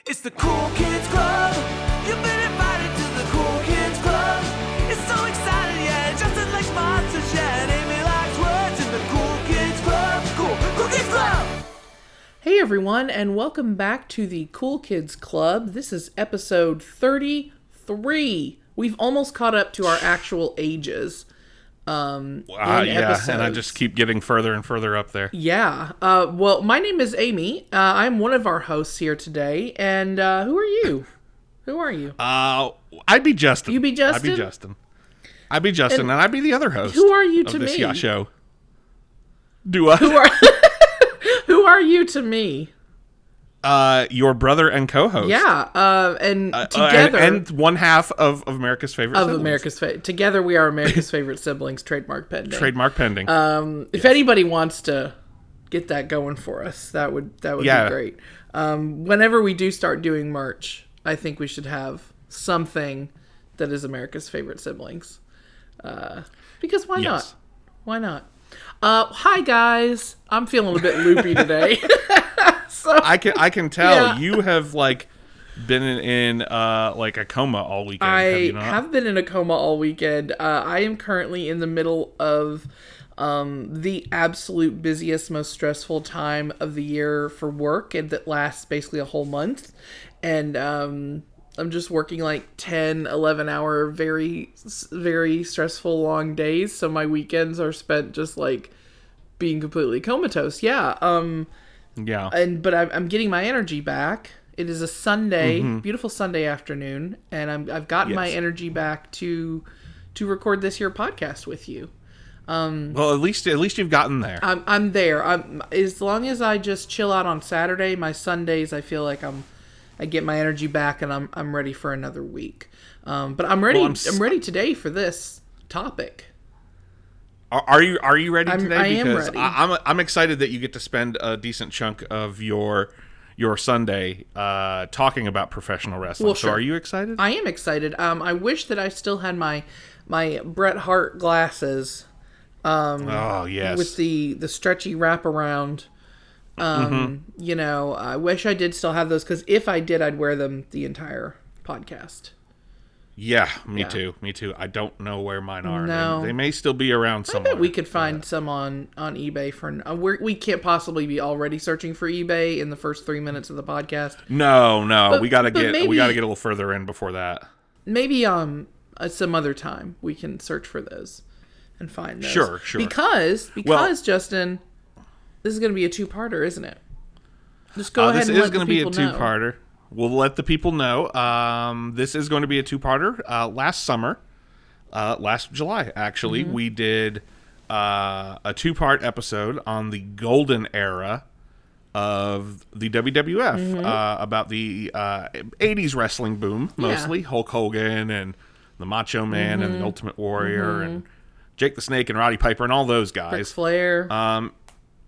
It's the Cool Kids Club. You've been invited to the Cool Kids Club. It's so exciting, yeah. Justin likes monsters, yeah. And Amy likes words in the Cool Kids Club. Cool Kids Club. Hey everyone, and welcome back to the Cool Kids Club. This is episode 33. We've almost caught up to our actual ages. And I just keep getting further and further up there. Yeah. Well, my name is Amy. I'm one of our hosts here today. And who are you? Who are you? I'd be Justin. You be Justin? I'd be Justin, and I'd be the other host. Who are you of to this me? Show. Do I? Who are you to me? Your brother and co-host. Yeah, and together... And one half of America's favorite siblings. Together we are America's favorite siblings, trademark pending. Trademark pending. If anybody wants to get that going for us, that would be great. Whenever we do start doing merch, I think we should have something that is America's favorite siblings. Because why not? Why not? Hi guys. I'm feeling a bit loopy today. So, I can tell you have been in a coma all weekend. I have been in a coma all weekend. I am currently in the middle of the absolute busiest, most stressful time of the year for work, and that lasts basically a whole month. And I'm just working 10, 11 hour, very, very stressful long days. So my weekends are spent just being completely comatose. Yeah. But I'm getting my energy back. It is a Sunday, beautiful Sunday afternoon, and I've gotten my energy back to record this here podcast with you. Well, at least you've gotten there. I'm there. As long as I just chill out on Saturday, my Sundays I feel like I get my energy back and I'm ready for another week. But I'm ready. I'm ready today for this topic. Are you ready today? I am because ready. I'm excited that you get to spend a decent chunk of your Sunday talking about professional wrestling. Well, so sure. Are you excited? I am excited. I wish that I still had my Bret Hart glasses. Oh yes. With the stretchy wraparound. I wish I did still have those, because if I did, I'd wear them the entire podcast. Yeah, me too. I don't know where mine are. No. They may still be around somewhere. I bet we could find some on eBay for... we can't possibly be already searching for eBay in the first 3 minutes of the podcast. No. But we gotta get a little further in before that. Maybe some other time we can search for those and find those. Sure. Because Justin, this is going to be a two-parter, isn't it? Just go ahead and let the people know. This is going to be a two-parter. We'll let the people know. This is going to be a two-parter. Last July, actually, we did a two-part episode on the golden era of the WWF, about the 80s wrestling boom, mostly. Hulk Hogan and the Macho Man and the Ultimate Warrior and Jake the Snake and Roddy Piper and all those guys.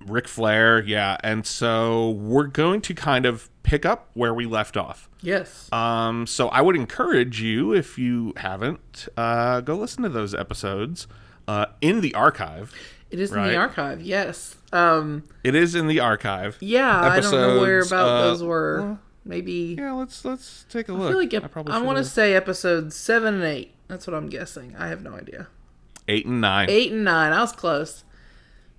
Ric Flair, yeah. And so we're going to kind of pick up where we left off. Yes. So I would encourage you, if you haven't, go listen to those episodes in the archive. It is in the archive, yes. It is in the archive. Yeah, episodes, I don't know where those were. Maybe. Yeah, let's take a look. I feel like I want to say episodes 7 and 8. That's what I'm guessing. I have no idea. 8 and 9. 8 and 9. I was close.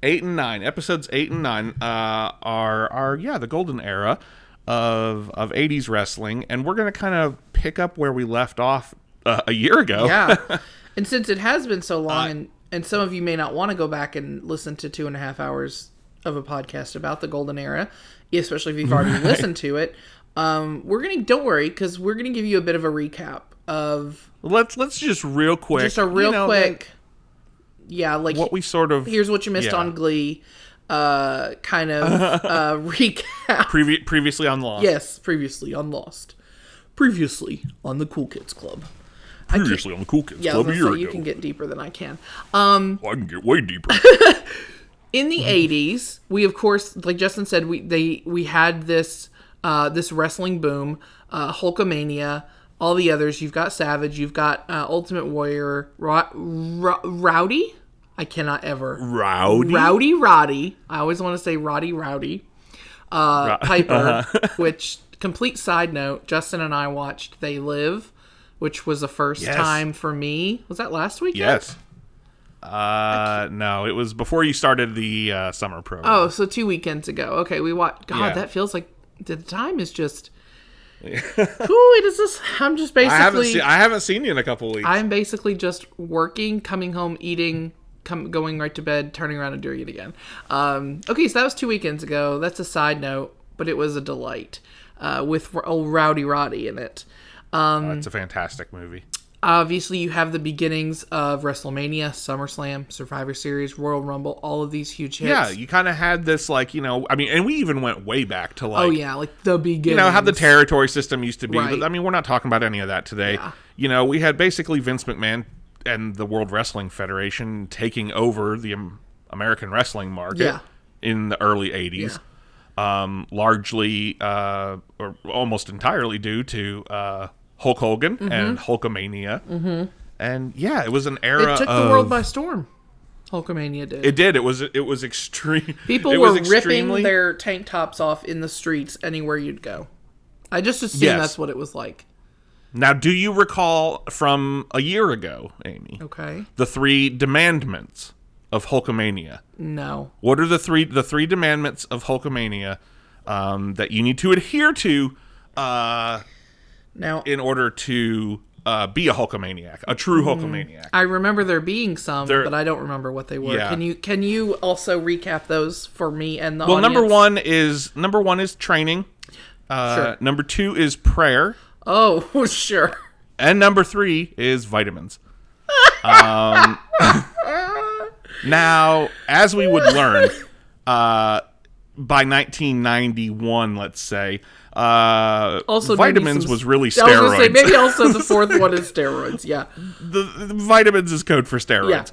8 and 9. Episodes 8 and 9 are the golden era of 80s wrestling, and we're going to kind of pick up where we left off a year ago. Yeah. And since it has been so long, and some of you may not want to go back and listen to 2.5 hours of a podcast about the golden era, especially if you've already listened to it, don't worry, because we're going to give you a bit of a recap of... Let's just real quick. Just a real quick... Yeah, what we sort of... Here's what you missed on Glee, kind of recap. Previously on Lost. Yes, previously on Lost. Previously on the Cool Kids Club. Previously on the Cool Kids Club a year ago. You can get deeper than I can. I can get way deeper. In the 80s, we, of course, like Justin said, we had this wrestling boom, Hulkamania, all the others. You've got Savage, you've got Ultimate Warrior, Rowdy? I cannot ever. Roddy. I always want to say Roddy. Piper, which complete side note, Justin and I watched They Live, which was the first Yes. time for me. Was that last weekend? Yes. No, it was before you started the summer program. Oh, so 2 weekends ago. Okay, we watched. God, Yeah. that feels like the time is just. Ooh, it is this. I'm just basically. I haven't seen you in a couple weeks. I'm basically just working, coming home, eating, going right to bed, turning around and doing it again. Okay, so that was 2 weekends ago. That's a side note, but it was a delight with old Rowdy Roddy in it. It's a fantastic movie. Obviously, you have the beginnings of WrestleMania, SummerSlam, Survivor Series, Royal Rumble, all of these huge hits. Yeah, you kind of had this, like, and we even went way back to, like... Oh, yeah, like the beginnings. how the territory system used to be. Right. But, we're not talking about any of that today. Yeah. We had basically Vince McMahon and the World Wrestling Federation taking over the American wrestling market in the early 80s. Yeah. Largely, or almost entirely due to... Hulk Hogan and Hulkamania. Mm-hmm. And yeah, it was an era. It took the world by storm. Hulkamania did. It did. It was extreme. People were ripping their tank tops off in the streets anywhere you'd go. I just assume that's what it was like. Now, do you recall from a year ago, Amy? Okay. The 3 demandments of Hulkamania. No. What are the three demandments of Hulkamania that you need to adhere to? Now, in order to be a Hulkamaniac, a true Hulkamaniac. I remember there being some, There- but I don't remember what they were. Yeah. Can you also recap those for me and the Well, audience? number one is training. Sure. Number 2 is prayer, Oh, sure. and number 3 is vitamins. Now, as we would learn, by 1991, let's say, Also, vitamins was really I was gonna say, steroids. maybe also the fourth one is steroids. Yeah, the vitamins is code for steroids. Yeah.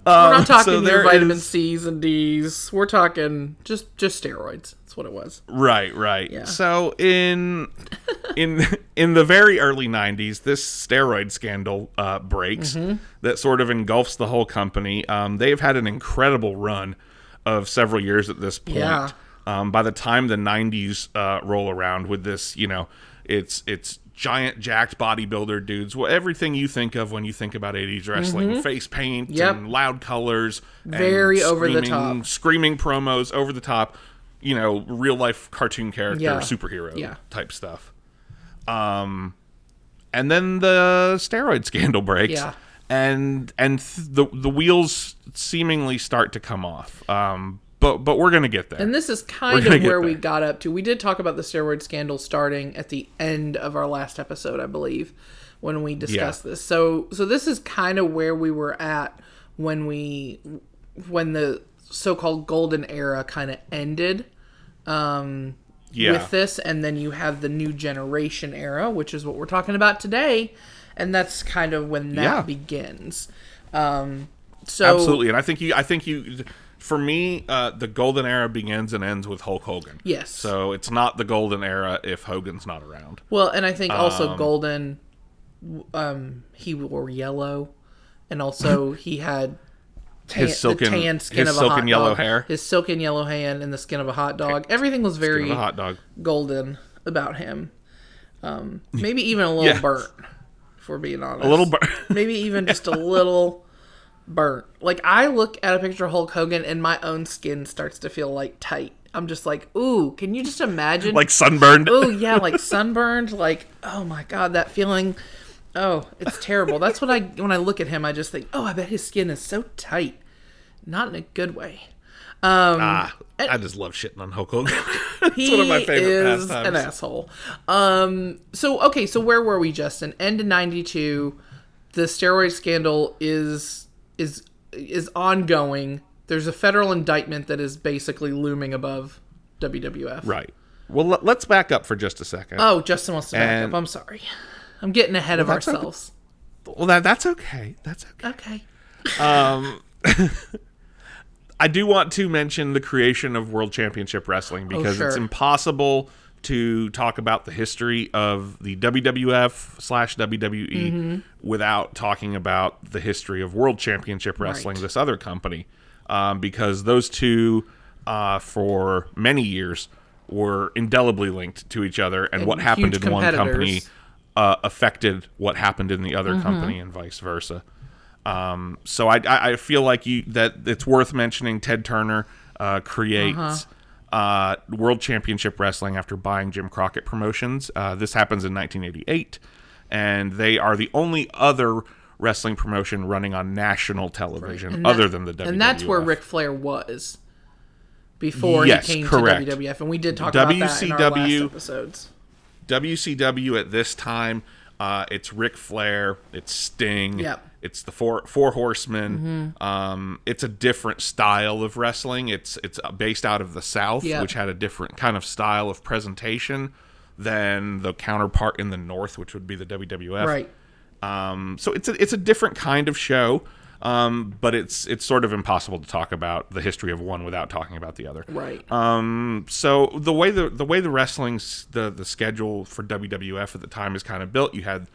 We're not talking so your there vitamin is- C's and D's. We're talking just steroids. That's what it was. Right. Yeah. So in the very early 90s, this steroid scandal breaks that sort of engulfs the whole company. They've had an incredible run of several years at this point. Yeah. By the time the 90s roll around with this, it's giant jacked bodybuilder dudes. Well, everything you think of when you think about 80s wrestling, face paint and loud colors, Very and over the top. screaming promos, over the top, real life cartoon character, superhero type stuff. And then the steroid scandal breaks. Yeah. And the wheels seemingly start to come off. But we're going to get there. And this is kind of where we got up to. We did talk about the steroid scandal starting at the end of our last episode, I believe, when we discussed this. So this is kind of where we were at when the so-called golden era kind of ended with this. And then you have the new generation era, which is what we're talking about today. And that's kind of when that begins. Absolutely. And I think you for me, the golden era begins and ends with Hulk Hogan. Yes. So it's not the golden era if Hogan's not around. Well, and I think also golden, he wore yellow, and also he had His silken dog, yellow hair. his silken yellow hand, and the skin of a hot dog. Everything was very Skin of a hot dog. golden about him. Maybe even a little burnt, if we're being honest. A little burnt. Maybe even just a little burnt. Like, I look at a picture of Hulk Hogan and my own skin starts to feel like tight. I'm just like, ooh, can you just imagine? Like sunburned. Oh yeah, like sunburned. Like, oh my god, that feeling. Oh, it's terrible. That's what when I look at him, I just think, oh, I bet his skin is so tight. Not in a good way. I just love shitting on Hulk Hogan. It's one of my favorite pastimes. An asshole. So where were we, Justin? End of 92. The steroid scandal is ongoing. There's a federal indictment that is basically looming above WWF. Right. Well, let's back up for just a second. Oh, Justin wants to back up. I'm sorry. I'm getting ahead of ourselves. Well, that's okay. That's okay. Okay. I do want to mention the creation of World Championship Wrestling because it's impossible to talk about the history of the WWF/WWE without talking about the history of World Championship Wrestling, this other company, because those two, for many years, were indelibly linked to each other, and what And happened huge in one company competitors. affected what happened in the other company, and vice versa. So I feel like that it's worth mentioning. Ted Turner creates World Championship Wrestling after buying Jim Crockett Promotions. This happens in 1988, and they are the only other wrestling promotion running on national television other than the WWF. And that's where Ric Flair was before he came correct. to WWF. And we did talk about that in our last episodes. WCW at this time, it's Ric Flair, it's Sting, it's the Four Horsemen. It's a different style of wrestling. It's based out of the South, which had a different kind of style of presentation than the counterpart in the North, which would be the WWF. Right. So it's a different kind of show, but it's sort of impossible to talk about the history of one without talking about the other. Right. So the way the wrestling's the schedule for WWF at the time is kind of built, you had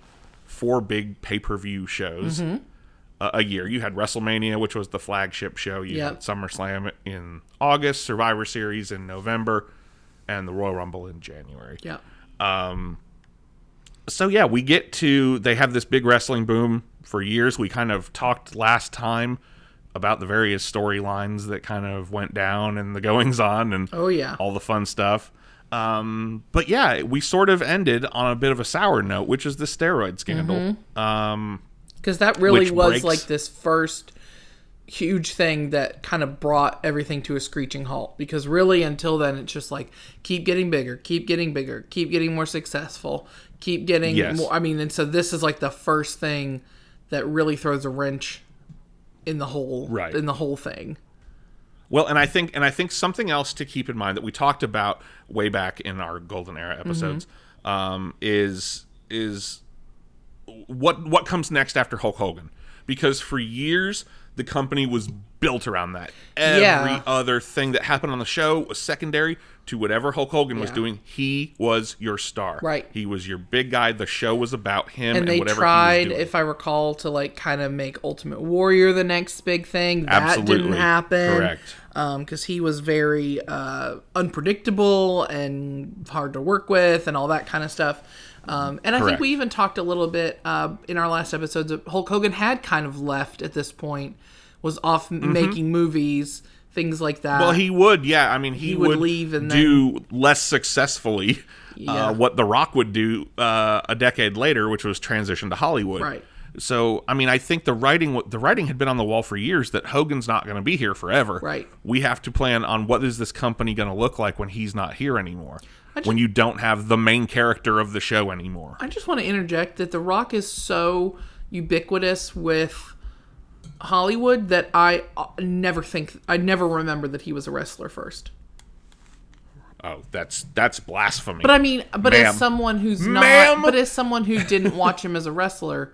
4 big pay-per-view shows a year. You had WrestleMania, which was the flagship show. You had SummerSlam in August, Survivor Series in November, and the Royal Rumble in January. Yeah. So yeah, they have this big wrestling boom for years. We kind of talked last time about the various storylines that kind of went down and the goings on and all the fun stuff. But yeah, we sort of ended on a bit of a sour note, which is the steroid scandal. Because that really was like this first huge thing that kind of brought everything to a screeching halt. Because really until then, it's just like, keep getting bigger, keep getting more successful, keep getting more. I mean, and so this is like the first thing that really throws a wrench in the whole thing. Well, and I think something else to keep in mind that we talked about way back in our Golden Era episodes is what comes next after Hulk Hogan, because for years the company was built around that. Every other thing that happened on the show was secondary to whatever Hulk Hogan was doing. He was your star. Right. He was your big guy. The show was about him and they whatever tried, he was doing. if I recall, to like kind of make Ultimate Warrior the next big thing. That Absolutely. didn't happen. Correct. Because he was very unpredictable and hard to work with and all that kind of stuff. And I think we even talked a little bit in our last episodes of Hulk Hogan had kind of left at this point, was off making movies, things like that. Well, he would, yeah. I mean, he would leave and do less successfully what The Rock would do a decade later, which was transition to Hollywood. Right. So, I mean, I think the writing had been on the wall for years that Hogan's not going to be here forever. Right. We have to plan on what is this company going to look like when he's not here anymore. When you don't have the main character of the show anymore. I just want to interject that The Rock is so ubiquitous with Hollywood that I never remember that he was a wrestler first. Oh, that's blasphemy. But I mean, Ma'am. as someone who's not, Ma'am. but as someone who didn't watch him as a wrestler,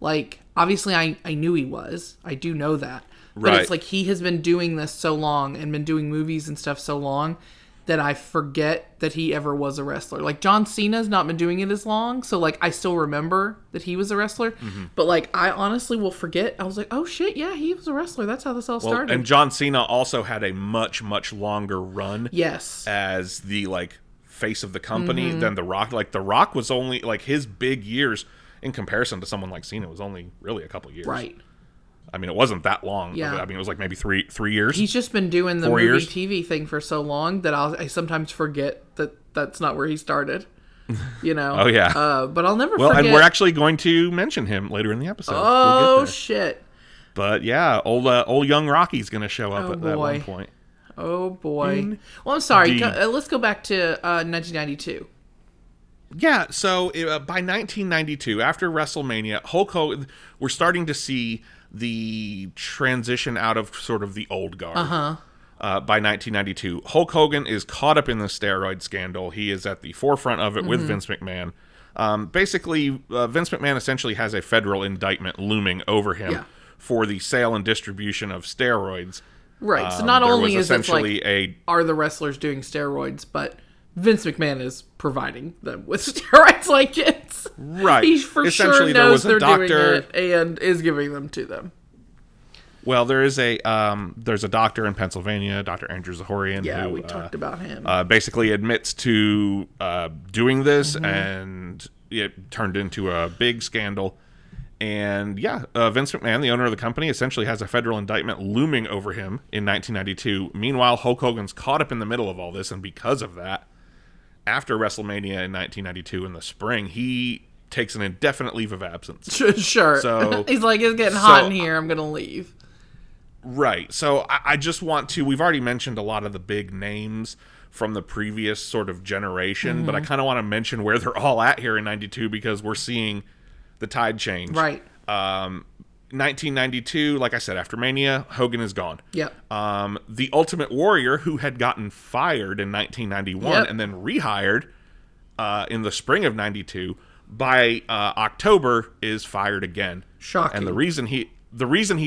like obviously I knew he was. I do know that. But it's like he has been doing this so long and been doing movies and stuff so long that I forget that he ever was a wrestler. Like John Cena's not been doing it as long, so like I still remember that he was a wrestler. But like I honestly will forget. I was like, oh shit, yeah, he was a wrestler. That's how this all started. And John Cena also had a much, much longer run. Yes. As the like face of the company than The Rock. Like The Rock was only like his big years in comparison to someone like Cena was only really a couple years. Right. I mean, it wasn't that long. Yeah. I mean, it was like maybe three years. He's just been doing the 4 movie years. TV thing for so long that I sometimes forget that that's not where he started. You know? Oh, yeah. But I'll never Well, forget. and we're actually going to mention him later in the episode. Oh, We'll get there. shit. But yeah, old young Rocky's going to show up at that one point. Oh, boy. Well, I'm sorry. Let's go back to 1992. Yeah, so by 1992, after WrestleMania, Hulk Hogan, we're starting to see the transition out of sort of the old guard. By 1992, Hulk Hogan is caught up in the steroid scandal. He is at the forefront of it with Vince McMahon. Basically, Vince McMahon essentially has a federal indictment looming over him for the sale and distribution of steroids. Right. So not only is it like, a are the wrestlers doing steroids, but Vince McMahon is providing them with steroids. Like it's right. He for Essentially, sure knows there was a they're doing doctor it and is giving them to them. Well, there's a doctor in Pennsylvania, Dr. Andrew Zahorian. Yeah, who, we talked about him. Basically admits to doing this, and it turned into a big scandal. And yeah, Vince McMahon, the owner of the company, essentially has a federal indictment looming over him in 1992. Meanwhile, Hulk Hogan's caught up in the middle of all this, and because of that, after WrestleMania in 1992 in the spring, he takes an indefinite leave of absence. Sure. So he's like, it's getting hot in here. I'm going to leave. Right. So I just want to, we've already mentioned a lot of the big names from the previous sort of generation, but I kind of want to mention where they're all at here in 92 because we're seeing the tide change. Right. 1992, like I said, after Mania, Hogan is gone. Yep. The Ultimate Warrior, who had gotten fired in 1991 and then rehired in the spring of 92, by October is fired again. Shocking. And the reason he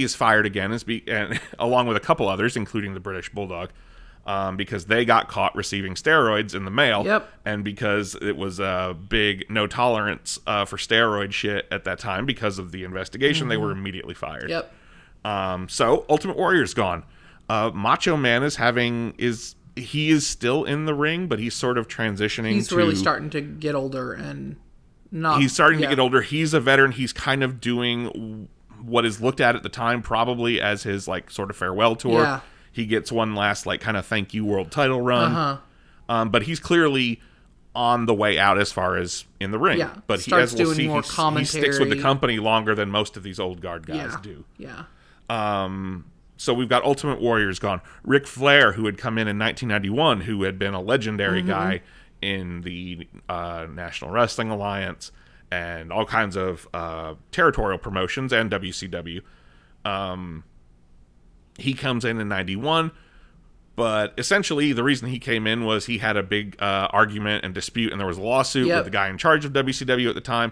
is fired again is and along with a couple others, including the British Bulldog, because they got caught receiving steroids in the mail. Yep. And because it was a big no tolerance for steroid shit at that time because of the investigation, they were immediately fired. Yep. So Ultimate Warrior's gone. Macho Man is still in the ring, but he's sort of transitioning. He's really starting to get older and not. He's starting to get older. He's a veteran. He's kind of doing what is looked at the time probably as his like sort of farewell tour. Yeah. He gets one last like kind of thank you world title run. But he's clearly on the way out as far as in the ring. Yeah. But Starts we'll doing see, more he sticks with the company longer than most of these old guard guys do. Yeah. So we've got Ultimate Warriors gone. Ric Flair, who had come in 1991, who had been a legendary guy in the National Wrestling Alliance and all kinds of territorial promotions and WCW. He comes in 91, but essentially the reason he came in was he had a big argument and dispute, and there was a lawsuit with the guy in charge of WCW at the time.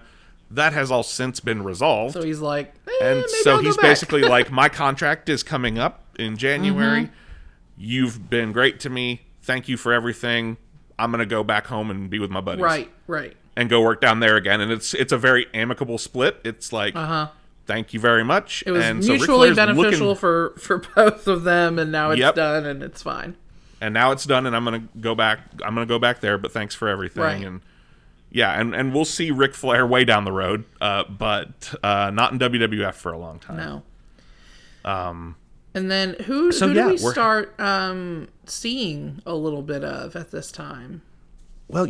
That has all since been resolved. So he's like, and so he's basically like, my contract is coming up in January. You've been great to me. Thank you for everything. I'm going to go back home and be with my buddies. Right. And go work down there again. And it's a very amicable split. It's like, thank you very much. It was and mutually so beneficial for both of them, and now it's done, and it's fine. And now it's done, and I'm going to go back. I'm going to go back there, but thanks for everything. Right. And yeah, and we'll see Ric Flair way down the road, but not in WWF for a long time. No. And then who do we start seeing a little bit of at this time? Well,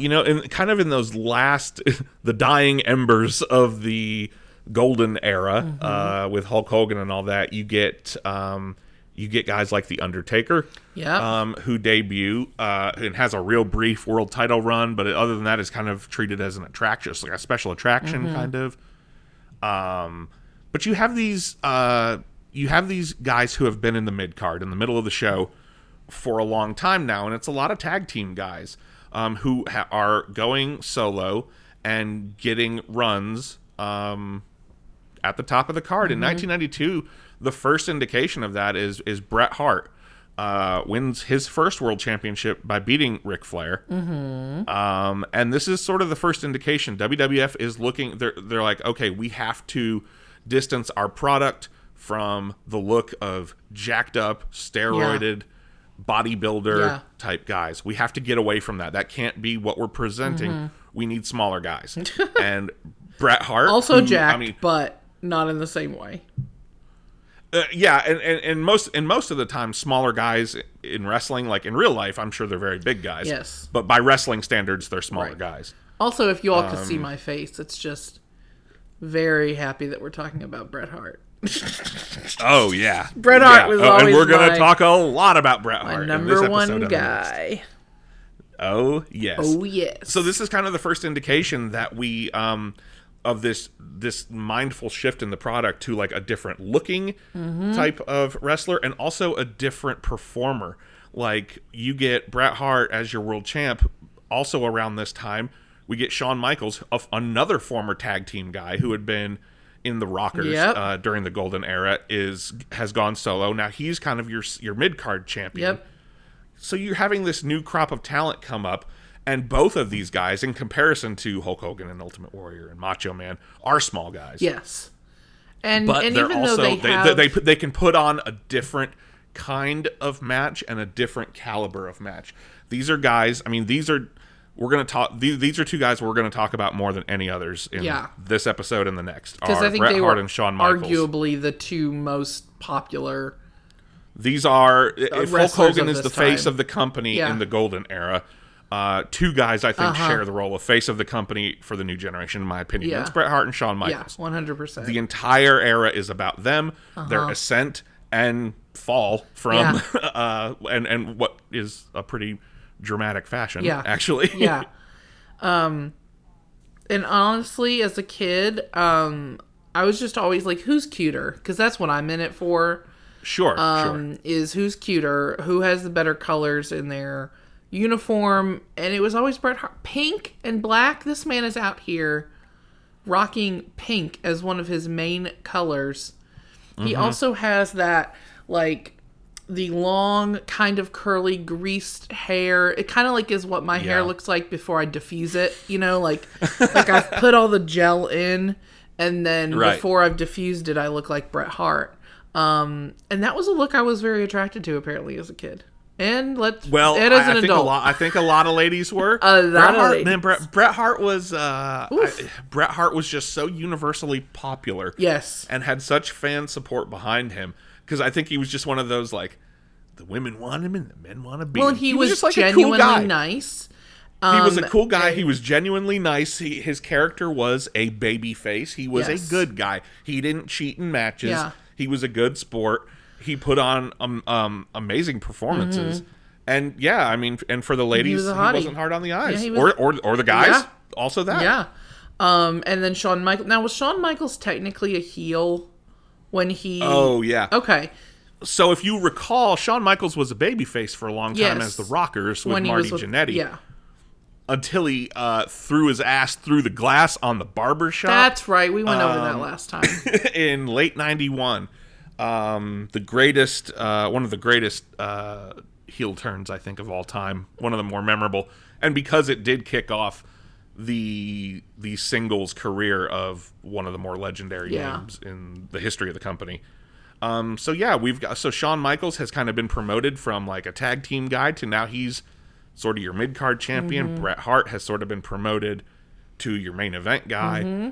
kind of in those last, the dying embers of the golden era with Hulk Hogan and all that, you get guys like The Undertaker, who debut and has a real brief world title run, but other than that is kind of treated as an attraction, just like a special attraction kind of. But you have these guys who have been in the mid card, in the middle of the show, for a long time now, and it's a lot of tag team guys who are going solo and getting runs at the top of the card. In 1992, the first indication of that is Bret Hart wins his first world championship by beating Ric Flair. And this is sort of the first indication. WWF is looking, they're like, okay, we have to distance our product from the look of jacked up, steroided, bodybuilder type guys. We have to get away from that. That can't be what we're presenting. We need smaller guys. And Bret Hart, also jacked, but not in the same way. And most of the time, smaller guys in wrestling, like in real life, I'm sure they're very big guys. Yes. But by wrestling standards, they're smaller guys. Also, if you all could see my face, it's just very happy that we're talking about Bret Hart. Oh yeah, Bret Hart was always and we're gonna talk a lot about Bret Hart. My number one guy. Oh yes. Oh yes. So this is kind of the first indication that we of this mindful shift in the product to like a different looking type of wrestler and also a different performer. Like you get Bret Hart as your world champ. Also around this time, we get Shawn Michaels, another former tag team guy who had been in the Rockers during the Golden Era, has gone solo. Now he's kind of your mid-card champion. So you're having this new crop of talent come up, and both of these guys, in comparison to Hulk Hogan and Ultimate Warrior and Macho Man, are small guys. Yes. And but and they're even also though they can put on a different kind of match and a different caliber of match. These are guys. I mean, we're going to talk. These are two guys we're going to talk about more than any others in this episode and the next. Because I think Bret they Hart were and Shawn Michaels. arguably the two most popular. These are if Hulk Hogan is the face time. of the company in the Golden Era. Two guys I think share the role of face of the company for the new generation, in my opinion. Yeah. It's Bret Hart and Shawn Michaels. Yeah, 100%. The entire era is about them, their ascent and fall from, and what is a pretty dramatic fashion, actually. Yeah. And honestly, as a kid, I was just always like, who's cuter? Because that's what I'm in it for. Sure. Is who's cuter, who has the better colors in their uniform, and it was always Bret Hart. Pink and black. This man is out here rocking pink as one of his main colors. He also has that, like, the long, kind of curly, greased hair. It kind of like is what my hair looks like before I diffuse it. You know, like I've put all the gel in, and then before I've diffused it, I look like Bret Hart. And that was a look I was very attracted to, apparently, as a kid. And as an adult. I think a lot of ladies were. Bret Hart was Bret Hart was just so universally popular. Yes. And had such fan support behind him. Because I think he was just one of those, like, the women want him and the men want to be him. Well, he was just like genuinely a cool guy. nice. He was a cool guy. He was genuinely nice. His character was a baby face. He was a good guy. He didn't cheat in matches. Yeah. He was a good sport. He put on amazing performances. And I mean, and for the ladies, he wasn't hard on the eyes. Or the guys, also that. Yeah. And then Shawn Michaels. Now, was Shawn Michaels technically a heel when he... Oh, yeah. Okay. So if you recall, Shawn Michaels was a babyface for a long time as the Rockers with Marty Jannetty. Yeah. Until he threw his ass through the glass on the barber shop. That's right. We went over that last time. In late 91. One of the greatest heel turns, I think, of all time. One of the more memorable. And because it did kick off the singles career of one of the more legendary names in the history of the company. So Shawn Michaels has kind of been promoted from like a tag team guy to now he's sort of your mid-card champion. Bret Hart has sort of been promoted to your main event guy.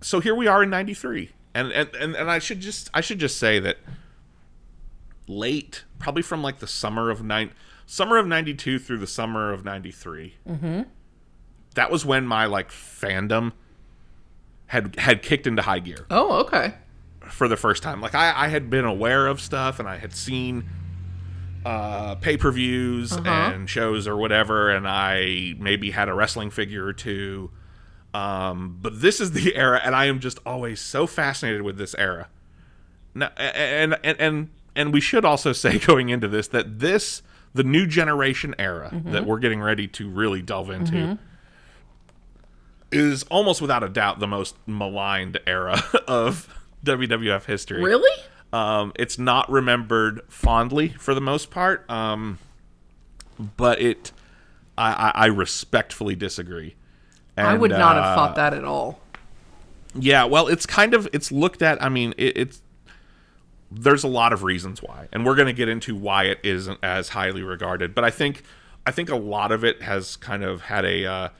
So here we are in 93. And I should just say that late, probably from like the summer of 92 through the summer of 93. That was when my like fandom had kicked into high gear. Oh, okay. For the first time. Like I had been aware of stuff and I had seen pay-per-views and shows or whatever, and I maybe had a wrestling figure or two. But this is the era, and I am just always so fascinated with this era. Now, and we should also say going into this that the new generation era that we're getting ready to really delve into is almost without a doubt the most maligned era of WWF history. Really? It's not remembered fondly for the most part, but I respectfully disagree. And, I would not have thought that at all. Yeah, well, it's looked at. I mean, there's a lot of reasons why, and we're going to get into why it isn't as highly regarded. But I think a lot of it has kind of had a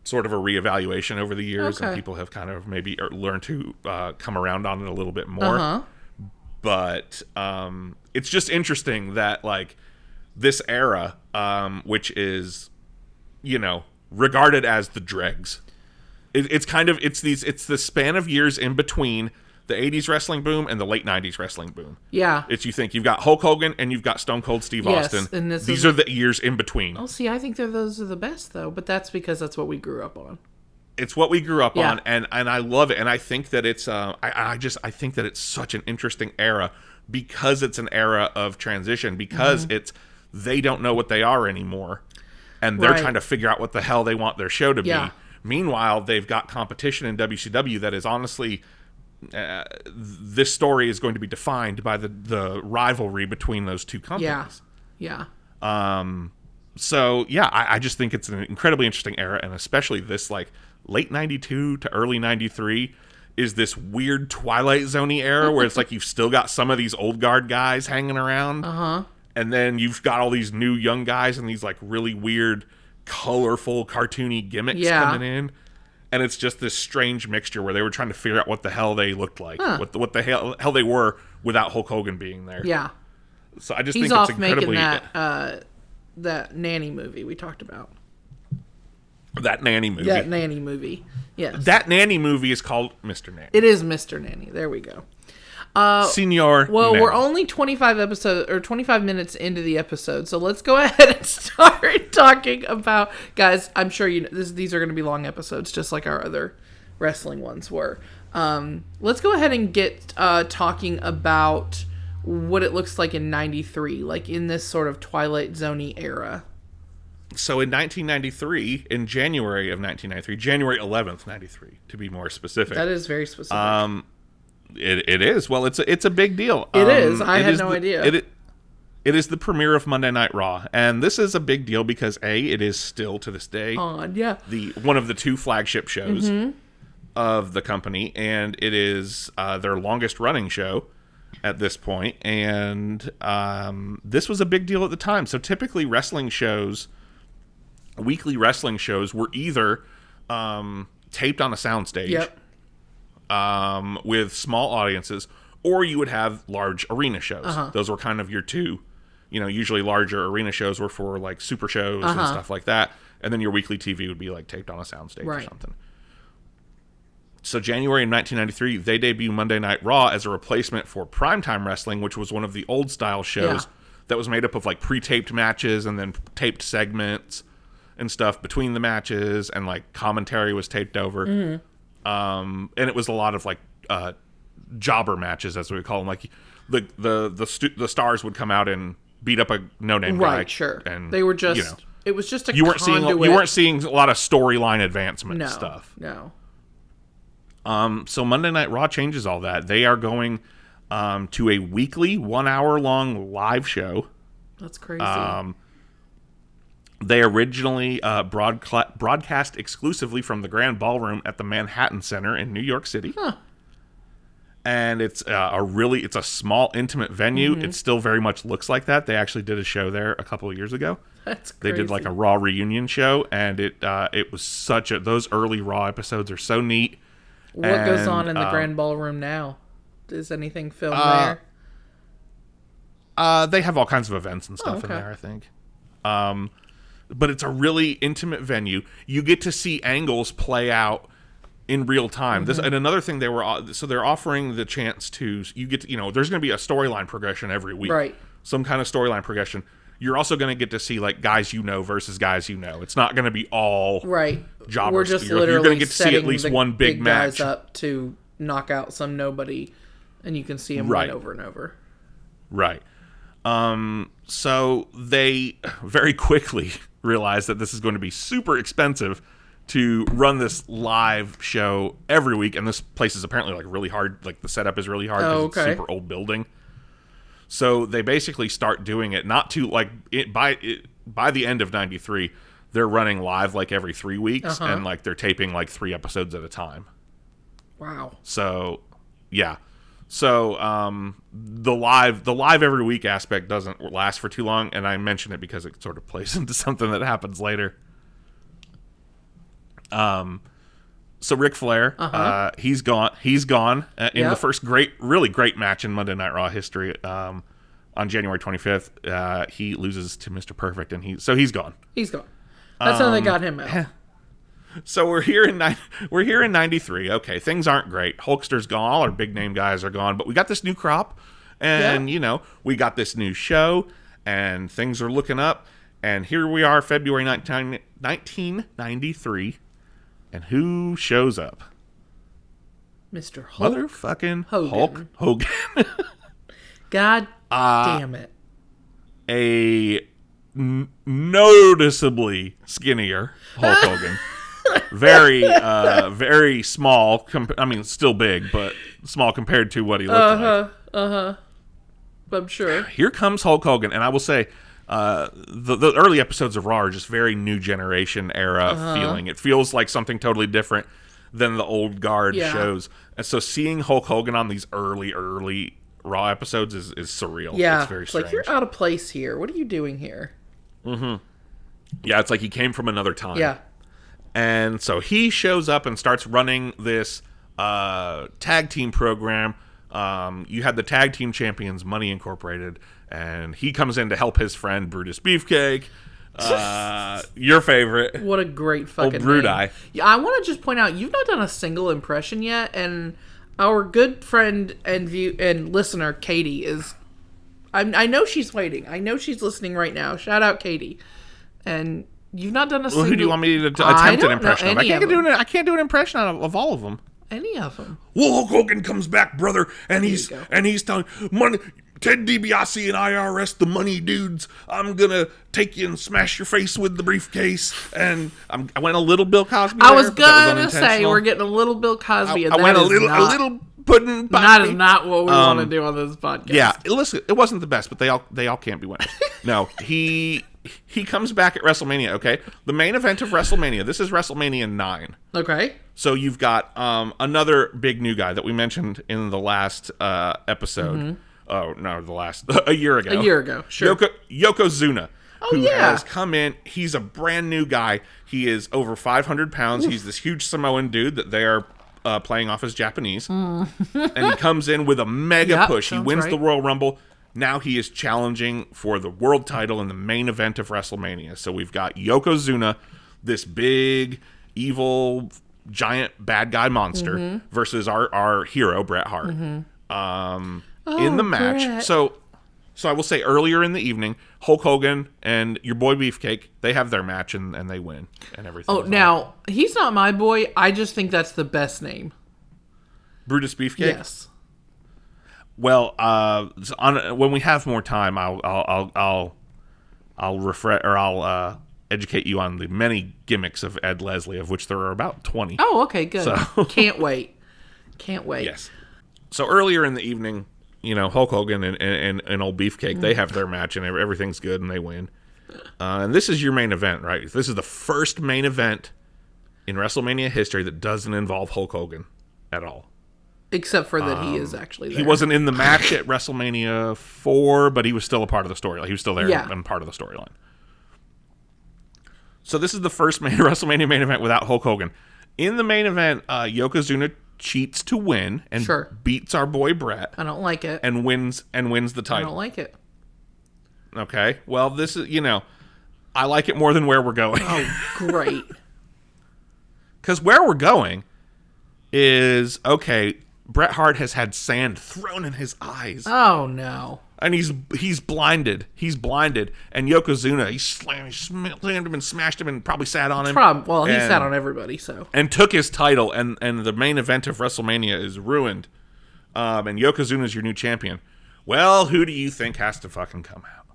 sort of a reevaluation over the years, and people have kind of maybe learned to come around on it a little bit more. But it's just interesting that like this era, which is, regarded as the dregs, it's the span of years in between the 80s wrestling boom and the late 90s wrestling boom. Yeah. You've got Hulk Hogan and you've got Stone Cold Steve Austin. And these are the years in between. Oh, see, I think those are the best, though. But that's because that's what we grew up on. It's what we grew up on, and I love it. And I think that it's I think that it's such an interesting era because it's an era of transition, because they don't know what they are anymore. And they're trying to figure out what the hell they want their show to be. Meanwhile, they've got competition in WCW that is honestly... this story is going to be defined by the rivalry between those two companies. I just think it's an incredibly interesting era, and especially this like late 92 to early 93 is this weird Twilight Zone-y era where it's like you've still got some of these old guard guys hanging around. And then you've got all these new young guys and these like really weird, colorful, cartoony gimmicks coming in. And it's just this strange mixture where they were trying to figure out what the hell they looked like, what the hell they were without Hulk Hogan being there. Yeah. So I just He's think it's off making incredibly... that nanny movie we talked about. That nanny movie. That nanny movie. Yes. That nanny movie is called Mr. Nanny. It is Mr. Nanny. There we go. Senior Well, Nanny. we're only 25 minutes into the episode, so let's go ahead and start talking about, guys. I'm sure you know these are going to be long episodes, just like our other wrestling ones were. Let's go ahead and get talking about what it looks like in '93, like in this sort of Twilight Zone-y era. So in 1993, in January of 1993, January 11th, 93, to be more specific. That is very specific. It is. Well, it's a big deal. It is. I had no idea. It is the premiere of Monday Night Raw, and this is a big deal because it is still to this day one of the two flagship shows of the company, and it is their longest running show at this point. And this was a big deal at the time. So typically, weekly wrestling shows were either taped on a soundstage. With small audiences, or you would have large arena shows. Those were kind of your two, usually larger arena shows were for like super shows and stuff like that. And then your weekly TV would be like taped on a soundstage or something. So January of 1993, they debut Monday Night Raw as a replacement for Primetime Wrestling, which was one of the old style shows that was made up of like pre-taped matches and then taped segments and stuff between the matches, and like commentary was taped over. And it was a lot of like jobber matches, as we would call them. Like the stars would come out and beat up a no-name guy. Right, sure. And they were just it was just a you weren't conduit. seeing a lot of storyline advancement stuff. No. So Monday Night Raw changes all that. They are going to a weekly 1 hour long live show. That's crazy. They originally broadcast exclusively from the Grand Ballroom at the Manhattan Center in New York City. And it's a small, intimate venue. It still very much looks like that. They actually did a show there a couple of years ago. That's crazy. They did like a Raw reunion show, and it was those early Raw episodes are so neat. What goes on in the Grand Ballroom now? Is anything filmed there? They have all kinds of events and stuff in there, I think. But it's a really intimate venue. You get to see angles play out in real time. This and another thing they're offering the chance to there's going to be a storyline progression every week, right? Some kind of storyline progression. You're also going to get to see like guys versus guys It's not going to be all jobbers. We're just you're going to get to see at least one big match guys up to knock out some nobody, and you can see him win over and over. Right. So they very quickly realized that this is going to be super expensive to run this live show every week, and this place is apparently like really hard. Like the setup is really hard because it's a super old building. So they basically start doing it by the end of '93, they're running live like every 3 weeks, and like they're taping like 3 episodes at a time. Wow. So yeah. So the live every week aspect doesn't last for too long, and I mention it because it sort of plays into something that happens later. So Ric Flair, he's gone in the first really great match in Monday Night Raw history. On January 25th, he loses to Mr. Perfect, and he's gone. He's gone. That's how they got him out. So we're here in '93. Okay, things aren't great. Hulkster's gone. All our big name guys are gone. But we got this new crop, and we got this new show, and things are looking up. And here we are, February 1993, and who shows up? Mr. Hulk. Motherfucking Hogan. Hulk Hogan. God damn it! A noticeably skinnier Hulk Hogan. Very, very small. Still big, but small compared to what he looked like. I'm sure. Here comes Hulk Hogan, and I will say, the early episodes of Raw are just very New Generation Era feeling. It feels like something totally different. than the old guard Yeah. shows. And so seeing Hulk Hogan on these early Raw episodes is surreal. Yeah. It's very strange. like, you're out of place here. What are you doing here? Yeah, it's like he came from another time. Yeah. And so he shows up and starts running this tag team program. You had the tag team champions, Money Incorporated, and he comes in to help his friend Brutus Beefcake. Your favorite. What a great fucking Brudai. name. Yeah, I want to just point out, you've not done a single impression yet, and our good friend and listener, Katie, is... I know she's waiting. I know she's listening right now. Shout out, Katie. And you've not done a single... Who do you want me to attempt an impression of? I can't do an impression of all of them. Any of them. Well, Hulk Hogan comes back, brother, and he's go. telling money, Ted DiBiase and IRS, the money dudes. I'm gonna take you and smash your face with the briefcase. And I went a little Bill Cosby. I was there, but that gonna say unintentional. we're getting a little Bill Cosby, and I went that a is little pudding. that is not what we want to do on this podcast. Yeah, listen, it wasn't the best, but they all can't be winners. No, he comes back at WrestleMania. Okay, the main event of WrestleMania. This is WrestleMania 9. Okay. So you've got another big new guy that we mentioned in the last episode. Mm-hmm. Oh no, a year ago. A year ago, sure. Yokozuna, who yeah. has come in. He's a brand new guy. He is over 500 pounds. He's this huge Samoan dude that they are playing off as Japanese. And he comes in with a mega push. He wins the Royal Rumble. Now he is challenging for the world title in the main event of WrestleMania. So we've got Yokozuna, this big, evil, giant bad guy monster, versus our hero, Bret Hart. In the match. Bret. So I will say earlier in the evening, Hulk Hogan and your boy Beefcake, they have their match and they win and everything. Oh, now, he's not my boy. I just think that's the best name. Brutus Beefcake? Yes. Well, when we have more time, I'll refresh or I'll educate you on the many gimmicks of Ed Leslie, of which there are about 20. Oh, okay, good. So- Can't wait. Can't wait. Yes. So earlier in the evening, Hulk Hogan and old Beefcake, they have their match and everything's good and they win. And this is your main event, right? This is the first main event in WrestleMania history that doesn't involve Hulk Hogan at all. Except for that he is actually there. He wasn't in the match at WrestleMania 4, but he was still a part of the storyline. He was still there and part of the storyline. So this is the first WrestleMania main event without Hulk Hogan. In the main event, Yokozuna cheats to win and beats our boy Bret. I don't like it. And wins the title. I don't like it. Okay. Well, this is, I like it more than where we're going. Oh, great. Because where we're going is, okay, Bret Hart has had sand thrown in his eyes. Oh, no. And he's blinded. He's blinded. And Yokozuna, he slammed him and smashed him and probably sat on him. He sat on everybody, so. And took his title, and the main event of WrestleMania is ruined. And Yokozuna's your new champion. Well, who do you think has to fucking come out?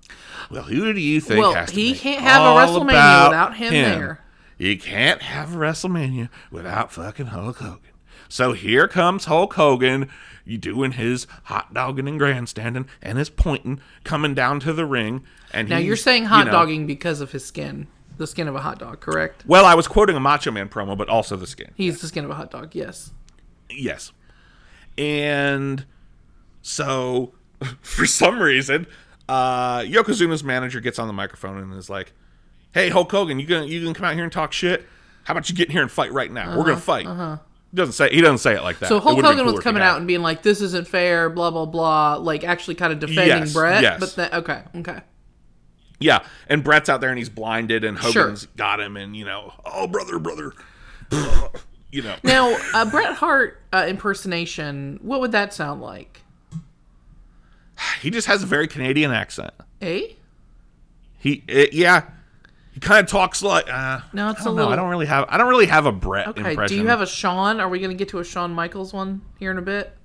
Well, who do you think has to he make can't have a all WrestleMania about without him there. You can't have a WrestleMania without fucking Hulk Hogan. So here comes Hulk Hogan, doing his hot dogging and grandstanding and his pointing, coming down to the ring. And now you're saying hot dogging because of his skin, the skin of a hot dog, correct? Well, I was quoting a Macho Man promo, but also the skin. He's the skin of a hot dog, yes. Yes. And so, for some reason, Yokozuna's manager gets on the microphone and is like, "Hey, Hulk Hogan, you gonna come out here and talk shit? How about you get in here and fight right now? We're gonna fight." He doesn't say it like that. So Hulk Hogan was coming out and being like, "This isn't fair," blah blah blah, like actually kind of defending Bret. Yes. But then, okay. Yeah, and Bret's out there and he's blinded, and Hogan's got him, and oh brother, Now, Bret Hart impersonation, what would that sound like? He just has a very Canadian accent. Eh? He kind of talks like No, it's I don't know. I don't really have a Bret impression. Do you have a Shawn? Are we going to get to a Shawn Michaels one here in a bit?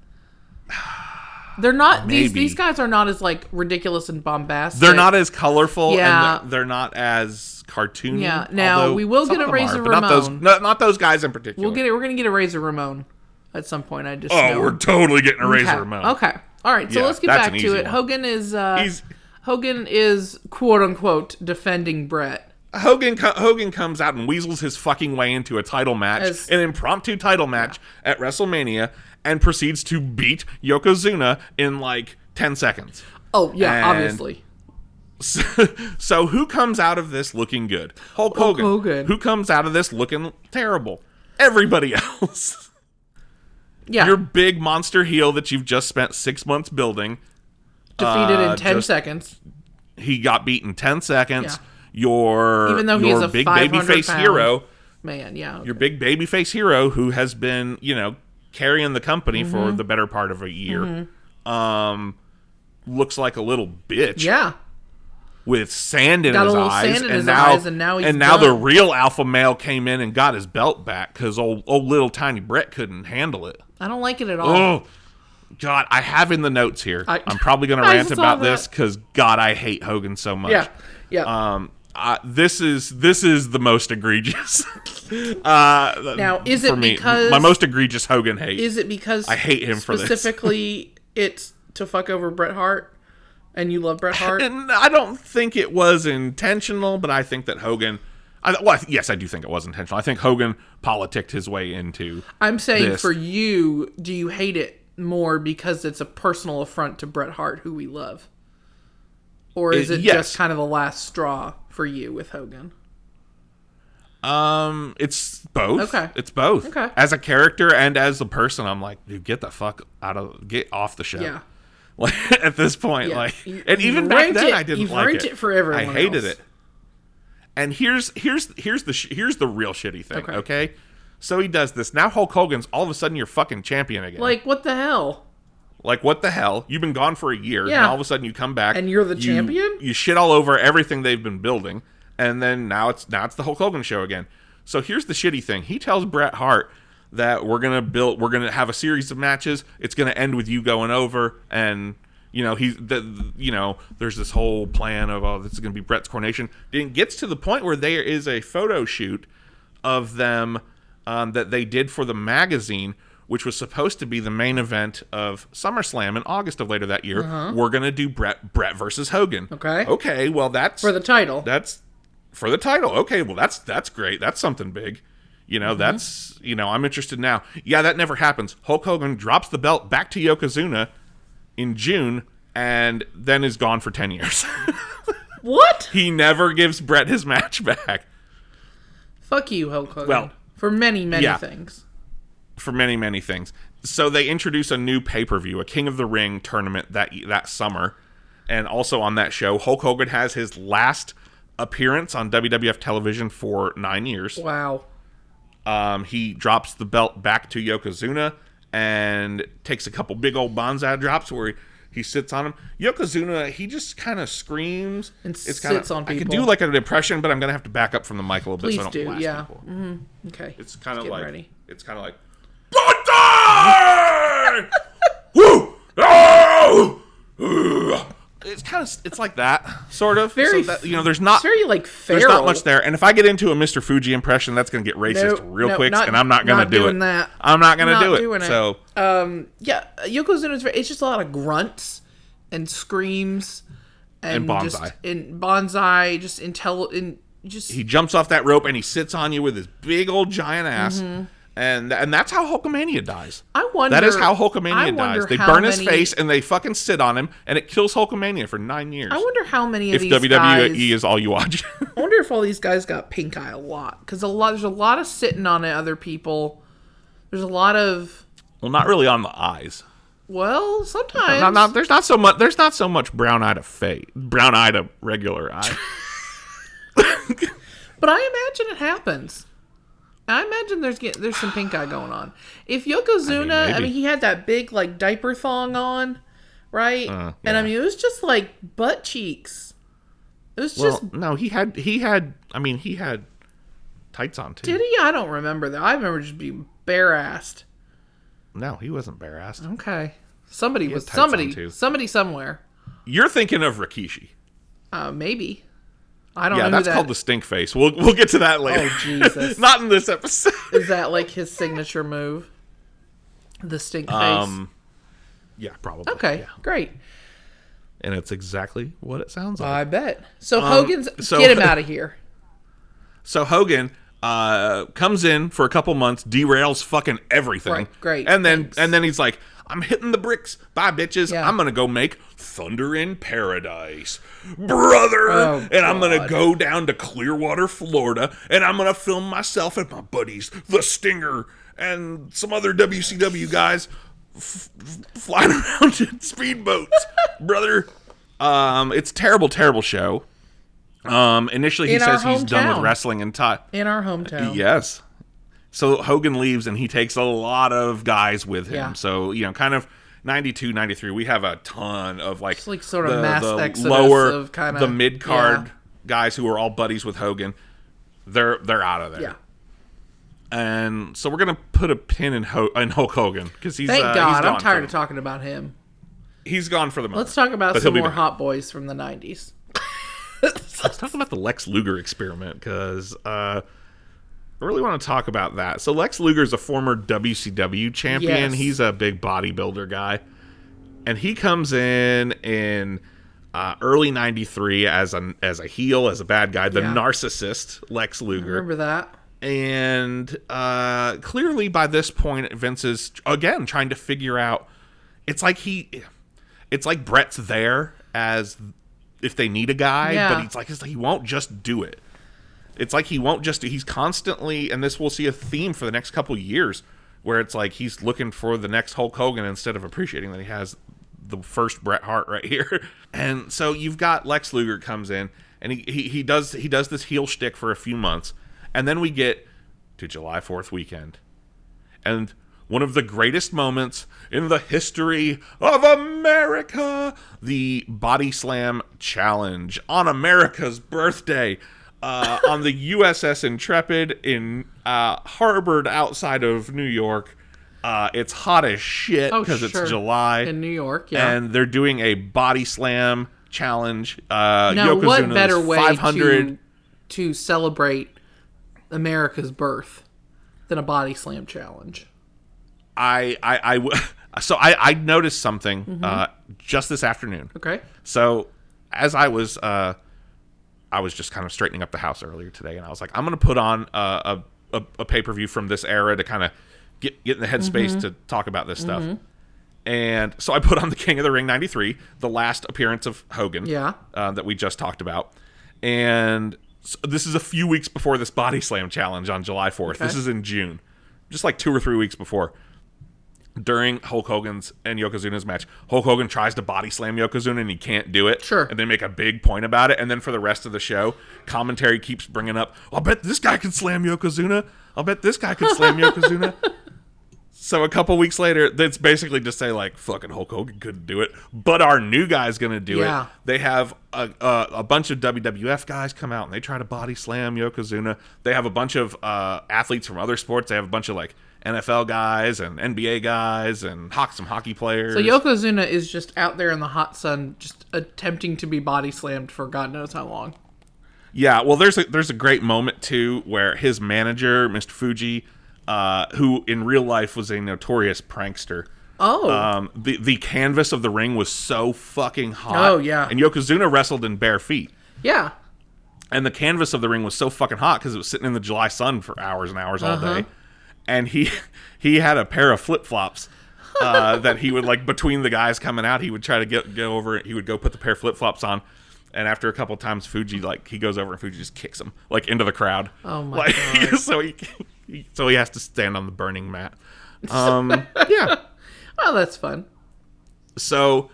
They're not these guys are not as like ridiculous and bombastic. They're not as colorful. Yeah. And they're not as cartoony. Yeah. Now we will get a Razor Ramon. Not those guys in particular. We're going to get a Razor Ramon at some point. I just we're totally getting a Razor Ramon. Okay. All right. So let's get back to it. One. Hogan is quote unquote defending Bret. Hogan comes out and weasels his fucking way into a title match, an impromptu title match at WrestleMania, and proceeds to beat Yokozuna in like 10 seconds. Oh, yeah, obviously. So who comes out of this looking good? Hulk Hogan. Who comes out of this looking terrible? Everybody else. Yeah. Your big monster heel that you've just spent 6 months building. Defeated in 10 seconds. He got beat in 10 seconds. Yeah. Even though he's a big babyface hero. Man, yeah. Okay. Your big babyface hero who has been, carrying the company for the better part of a year. Looks like a little bitch. Yeah. With sand in his eyes. And now the real alpha male came in and got his belt back because old little tiny Bret couldn't handle it. I don't like it at all. Oh, God, I have in the notes here. I'm probably going to rant about this because, God, I hate Hogan so much. Yeah. This is the most egregious. Now, is it because my most egregious Hogan hate? Is it because I hate him for this? Specifically, it's to fuck over Bret Hart, and you love Bret Hart? And I don't think it was intentional, but I think that Hogan. Yes, I do think it was intentional. I think Hogan politicked his way into. I'm saying this. For you, do you hate it more because it's a personal affront to Bret Hart, who we love? Or is it just kind of the last straw for you with Hogan? It's both. Okay. It's both. Okay. As a character and as a person, I'm like, dude, get off the show. Yeah. Like at this point, and even back then, I didn't like it. You've ruined it for everyone. I hated it. And here's the real shitty thing. Okay. So he does this. Now Hulk Hogan's all of a sudden your fucking champion again. Like, what the hell? Like, what the hell? You've been gone for a year, and all of a sudden you come back. And you're the champion? You shit all over everything they've been building, and then now it's the Hulk Hogan show again. So here's the shitty thing. He tells Bret Hart that we're gonna have a series of matches. It's gonna end with you going over, and there's this whole plan of this is gonna be Bret's coronation. It gets to the point where there is a photo shoot of them that they did for the magazine, which was supposed to be the main event of SummerSlam in August of later that year. We're going to do Bret versus Hogan. Okay, well, that's... For the title. That's for the title. Okay, well, that's great. That's something big. That's... I'm interested now. Yeah, that never happens. Hulk Hogan drops the belt back to Yokozuna in June and then is gone for 10 years. What? He never gives Bret his match back. Fuck you, Hulk Hogan. Well... For many, many things. For many, many things. So they introduce a new pay-per-view, a King of the Ring tournament that summer. And also on that show, Hulk Hogan has his last appearance on WWF television for 9 years. Wow. He drops the belt back to Yokozuna and takes a couple big old bonsai drops where he sits on him. Yokozuna, he just kind of screams. And sits on people. I could do like an impression, but I'm going to have to back up from the mic a little bit so I don't blast people. Mm-hmm. Okay. It's kind of like... Ready. It's kind of like... Woo! Oh! It's like that, sort of. Very, so that, there's not... It's very, like, feral. There's not much there. And if I get into a Mr. Fuji impression, that's going to get racist real quick, and I'm not going to do it. That. I'm not going to do it. So... Yokozuna's it's just a lot of grunts and screams and bonsai. Just he jumps off that rope and he sits on you with his big old giant ass. And that's how Hulkamania dies. I wonder. That is how Hulkamania dies. They burn his face and they fucking sit on him, and it kills Hulkamania for 9 years. I wonder how many of if these WWE guys... is all you watch. I wonder if all these guys got pink eye a lot, because there's a lot of sitting on other people. There's a lot of... Well, not really on the eyes. Well, sometimes. There's not so much brown eye to regular eye. But I imagine it happens. I imagine there's some pink eye going on. If Yokozuna, he had that big like diaper thong on, right? Yeah. And it was just like butt cheeks. It was just no. He had tights on too. Did he? I don't remember that. I remember just being bare-assed. No, he wasn't bare-assed. Okay, somebody somewhere. You're thinking of Rikishi. Maybe. I don't know. Yeah, that's called the stink face. We'll get to that later. Oh, Jesus. Not in this episode. Is that like his signature move? The stink face? Yeah, probably. Okay, yeah. Great. And it's exactly what it sounds like. I bet. So Hogan's... get him out of here. So Hogan comes in for a couple months, derails fucking everything. Right, great, And thanks. then he's like, I'm hitting the bricks. Bye, bitches. Yeah. I'm going to go make Thunder in Paradise, brother. Oh, and I'm going to God. go down to Clearwater, Florida, and I'm going to film myself and my buddies, The Stinger, and some other WCW guys flying around in speedboats, brother. It's a terrible, terrible show. Initially, he In our says he's done with hometown. wrestling and In our hometown. Yes. So Hogan leaves and he takes a lot of guys with him. Yeah. So, kind of 92, 93, we have a ton of like, It's like sort of mass exodus lower, of kinda- the mid-card yeah. guys who are all buddies with Hogan. They're out of there. Yeah. And so we're going to put a pin in Hulk Hogan because he's Thank he's God. gone I'm tired for- of talking about him. He's gone for the moment. Let's talk about But some he'll be more back. hot boys from the 90s. Let's talk about the Lex Luger experiment because I really want to talk about that. So Lex Luger is a former WCW champion. Yes. He's a big bodybuilder guy. And he comes in early 93 as a heel, as a bad guy, the Yeah. narcissist Lex Luger. Remember that? And clearly by this point, Vince is, again, trying to figure out, it's like Bret's there as if they need a guy, Yeah. but it's like he won't just do it. It's like he won't just, he's constantly, and this we'll see a theme for the next couple years, where it's like he's looking for the next Hulk Hogan instead of appreciating that he has the first Bret Hart right here. And so you've got Lex Luger comes in, and he does this heel shtick for a few months, and then we get to July 4th weekend. And one of the greatest moments in the history of America, the Body Slam Challenge on America's birthday, on the USS Intrepid harbored outside of New York. It's hot as shit because sure. it's July. In New York, yeah. And they're doing a Body Slam Challenge. Now, what Yokozuna's better way 500 to celebrate America's birth than a body slam challenge? I noticed something just this afternoon. Okay. So as I was just kind of straightening up the house earlier today, and I was like, I'm going to put on a pay-per-view from this era to kind of get in the headspace to talk about this stuff. And so I put on the King of the Ring 93, the last appearance of Hogan, that we just talked about. And so this is a few weeks before this Body Slam Challenge on July 4th. Okay. This is in June, just like 2 or 3 weeks before. During Hulk Hogan's and Yokozuna's match, Hulk Hogan tries to body slam Yokozuna and he can't do it. Sure. And they make a big point about it. And then for the rest of the show, commentary keeps bringing up, I'll bet this guy can slam Yokozuna. I'll bet this guy can slam Yokozuna. So a couple weeks later, that's basically just say like, fucking Hulk Hogan couldn't do it, but our new guy's going to do it. They have a bunch of WWF guys come out and they try to body slam Yokozuna. They have a bunch of athletes from other sports. They have a bunch of like NFL guys and NBA guys and some hockey players. So Yokozuna is just out there in the hot sun, just attempting to be body slammed for God knows how long. Yeah, well, there's a great moment too where his manager, Mr. Fuji, who in real life was a notorious prankster. Oh. The canvas of the ring was so fucking hot. Oh, yeah. And Yokozuna wrestled in bare feet. Yeah. And the canvas of the ring was so fucking hot because it was sitting in the July sun for hours and hours all day. And he had a pair of flip-flops that he would, like, between the guys coming out, he would try to get over it. He would go put the pair of flip-flops on. And after a couple of times, Fuji, like, he goes over and Fuji just kicks him, like, into the crowd. Oh, my God. So he has to stand on the burning mat. Yeah. Oh, that's fun. So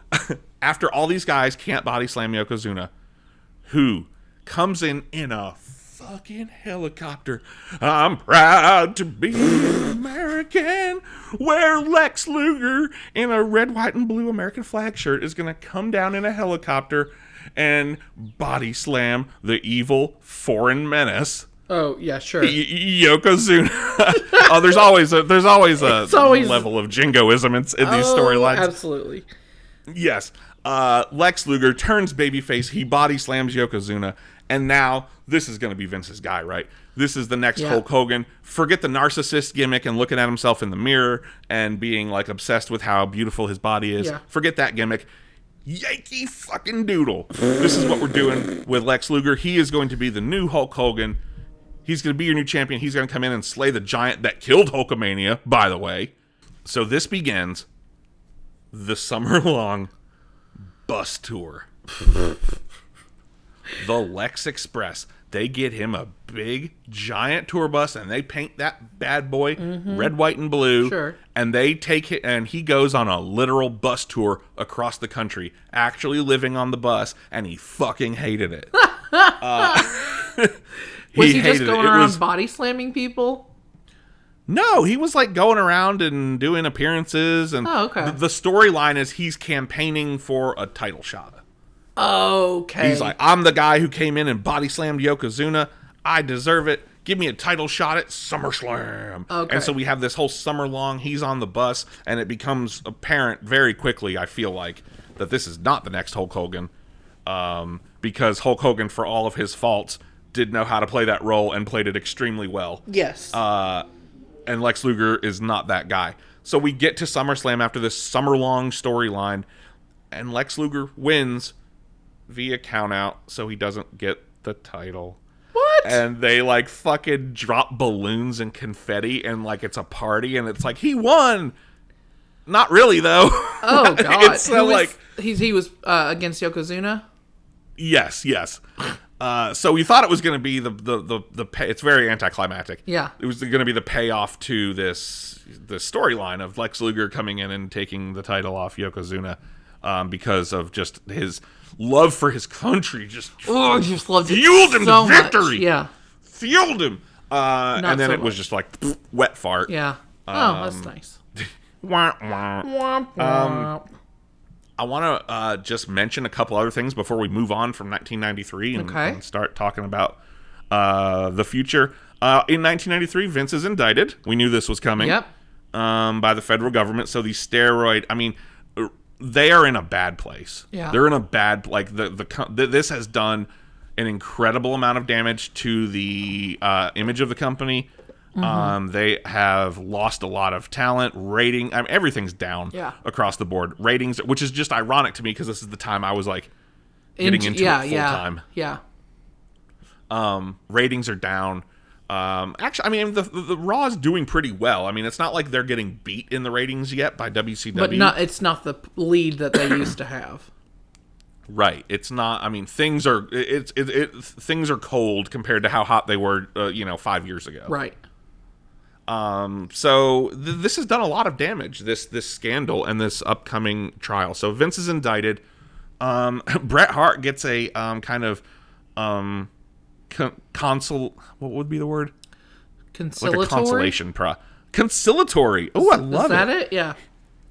after all these guys can't body slam Yokozuna, who comes in a fucking helicopter, I'm proud to be American, where Lex Luger in a red, white, and blue American flag shirt is going to come down in a helicopter and body slam the evil foreign menace, Oh, yeah, sure. Yokozuna. Oh, there's always a level of jingoism in these storylines. Absolutely. Yes. Lex Luger turns babyface. He body slams Yokozuna. And now this is going to be Vince's guy, right? This is the next Hulk Hogan. Forget the narcissist gimmick and looking at himself in the mirror and being like obsessed with how beautiful his body is. Yeah. Forget that gimmick. Yankee fucking doodle. This is what we're doing with Lex Luger. He is going to be the new Hulk Hogan. He's going to be your new champion. He's going to come in and slay the giant that killed Hulkamania, by the way. So this begins the summer-long bus tour. The Lex Express. They get him a big, giant tour bus, and they paint that bad boy red, white, and blue. Sure. And they take it, and he goes on a literal bus tour across the country, actually living on the bus, and he fucking hated it. Was he just going around body slamming people? No, he was like going around and doing appearances, and okay. The storyline is he's campaigning for a title shot. Okay. He's like, I'm the guy who came in and body slammed Yokozuna. I deserve it. Give me a title shot at SummerSlam. Okay. And so we have this whole summer long, he's on the bus, and it becomes apparent very quickly, I feel like, that this is not the next Hulk Hogan. Because Hulk Hogan, for all of his faults, did know how to play that role and played it extremely well. Yes. And Lex Luger is not that guy. So we get to SummerSlam after this summer-long storyline, and Lex Luger wins via countout, so he doesn't get the title. What? And they, like, fucking drop balloons and confetti, and, like, it's a party, and it's like, he won! Not really, though. Oh, God. It's like... He was against Yokozuna? Yes. So we thought it was going to be the pay. It's very anticlimactic. Yeah. It was going to be the payoff to the storyline of Lex Luger coming in and taking the title off Yokozuna because of just his love for his country. Just loved it fueled him so to victory. Much. Yeah. Fueled him. And then so it was just like wet fart. Yeah. That's nice. Wah, wah. I want to just mention a couple other things before we move on from 1993 and start talking about the future. In 1993, Vince is indicted. We knew this was coming. Yep. By the federal government. So these steroid, I mean, they are in a bad place. Yeah. They're in a bad, like, this has done an incredible amount of damage to the image of the company. They have lost a lot of talent, rating. I mean, everything's down across the board. Ratings, which is just ironic to me because this is the time I was like getting into it full time. Yeah. Ratings are down. Actually, I mean, the Raw is doing pretty well. I mean, it's not like they're getting beat in the ratings yet by WCW. But it's not the lead that they used to have. Right. It's not. I mean, things are things are cold compared to how hot they were, 5 years ago. Right. So this has done a lot of damage, this scandal and this upcoming trial. So Vince is indicted. Bret Hart gets a kind of what would be the word? Conciliatory? Like a consolation conciliatory. Oh, I love it. Is that it? Yeah.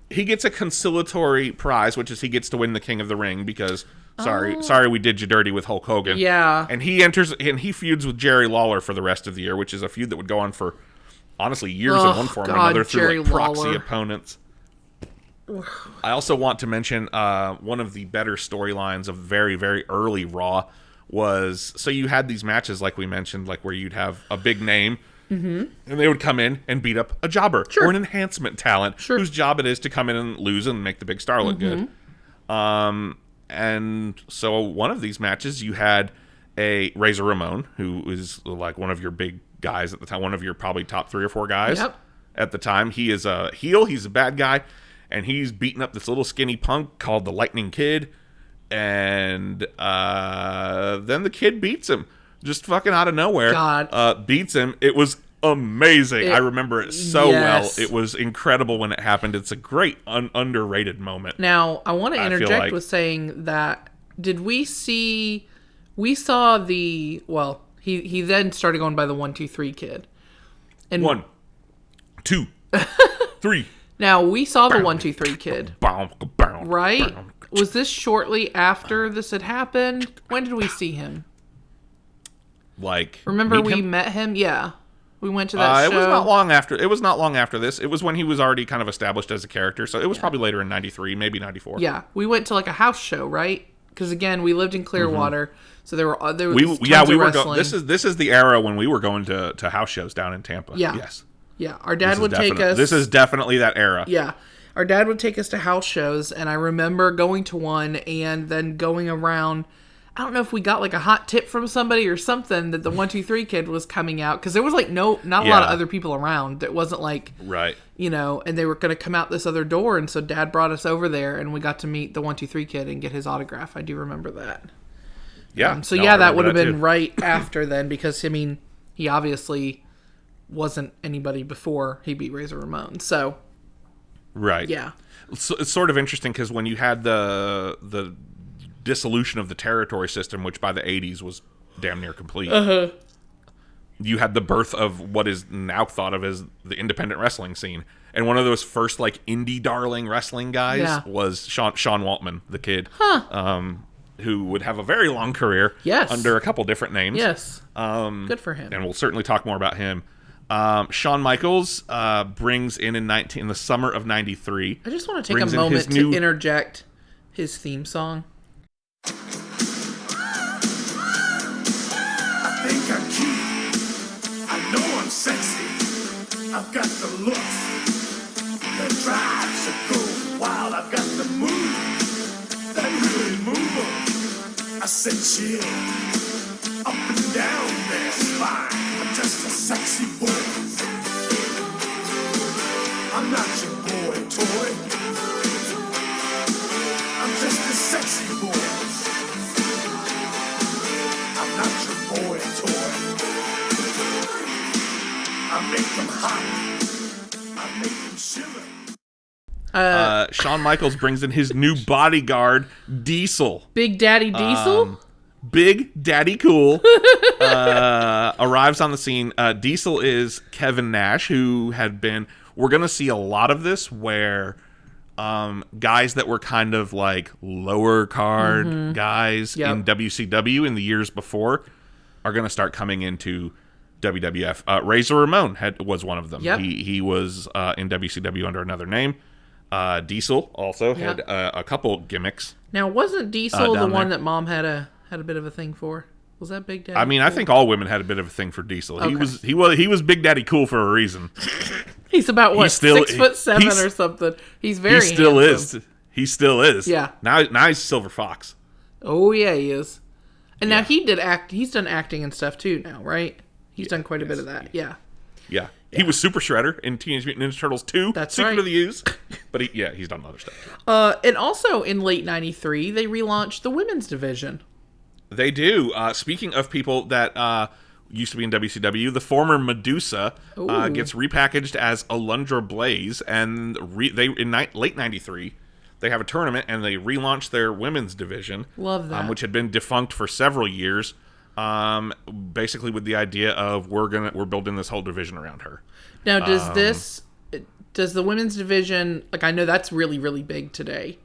He gets a conciliatory prize, which is he gets to win the King of the Ring because sorry we did you dirty with Hulk Hogan. Yeah. And he enters and he feuds with Jerry Lawler for the rest of the year, which is a feud that would go on for honestly years in one form or another through like proxy opponents. I also want to mention one of the better storylines of very, very early Raw was, so you had these matches like we mentioned, like where you'd have a big name and they would come in and beat up a jobber or an enhancement talent whose job it is to come in and lose and make the big star look good. And so one of these matches you had a Razor Ramon, who is like one of your big guys at the time, one of your probably top 3 or 4 guys at the time. He is a heel, he's a bad guy, and he's beating up this little skinny punk called the Lightning Kid, and then the Kid beats him, just fucking out of nowhere. Beats him. It was amazing. I remember it so well. It was incredible when it happened. It's a great underrated moment. Now, I want to interject with saying that, we saw the, well, he then started going by the 1, 2, 3 Kid. And 1, 2, 3. Now, we saw the 1, 2, 3 Kid. Right? Was this shortly after this had happened? When did we see him? Remember we met him? Yeah. We went to that show. It was not long after. It was not long after this. It was when he was already kind of established as a character. So it was probably later in 93, maybe 94. Yeah. We went to like a house show, right? Because again, we lived in Clearwater, so there was tons of wrestling. This is the era when we were going to house shows down in Tampa. Yeah. Yes. Yeah. Our dad would take us. This is definitely that era. Yeah. Our dad would take us to house shows, and I remember going to one and then going around. I don't know if we got like a hot tip from somebody or something that the 1, 2, 3 kid was coming out, because there was like not a lot of other people around. It wasn't like, right, and they were going to come out this other door, and so Dad brought us over there, and we got to meet the 1, 2, 3 kid and get his autograph. I do remember that. Yeah. That would have been right after then, because he obviously wasn't anybody before he beat Razor Ramon. So, right, yeah, it's sort of interesting because when you had the dissolution of the territory system, which by the 80s was damn near complete, you had the birth of what is now thought of as the independent wrestling scene. And one of those first like indie darling wrestling guys was Sean Waltman, the kid, who would have a very long career under a couple different names. Yes, good for him. And we'll certainly talk more about him. Shawn Michaels brings in the summer of '93. I just want to take a moment to interject his theme song. I think I'm cute. I know I'm sexy. I've got the looks. The drive should go wild. I've got the move that really move 'em. I said chill. Up and down their spine. I'm just a sexy boy. I'm not your boy toy. I'm just a sexy boy. I'm not your boy toy. I make them hot. I make them shiver. Shawn Michaels brings in his new bodyguard, Diesel. Big Daddy Diesel? Big Daddy Cool arrives on the scene. Diesel is Kevin Nash, who had been... We're going to see a lot of this where guys that were kind of like lower card guys in WCW in the years before are going to start coming into WWF. Razor Ramon was one of them. Yep. He was in WCW under another name. Diesel also had a couple gimmicks. Now, wasn't Diesel the one that Mom had a bit of a thing for? Was that Big Daddy? I mean, Cool? I think all women had a bit of a thing for Diesel. Okay. He was Big Daddy Cool for a reason. He's about 6'7" or something. He's very handsome. He still is. Yeah. Now he's Silver Fox. Oh yeah, he is. And now he did act. He's done acting and stuff too now, right? He's done quite a bit of that. Yeah. Yeah. He was Super Shredder in Teenage Mutant Ninja Turtles 2. That's Secret right. of the Ooze. But he's done other stuff. And also in late '93, they relaunched the women's division. They do. Speaking of people that used to be in WCW, the former Medusa gets repackaged as Alundra Blaze, and late '93, they have a tournament and they relaunch their women's division. Love that. Which had been defunct for several years. Basically with the idea of we're building this whole division around her. Now, does the women's division, like, I know that's really, really big today.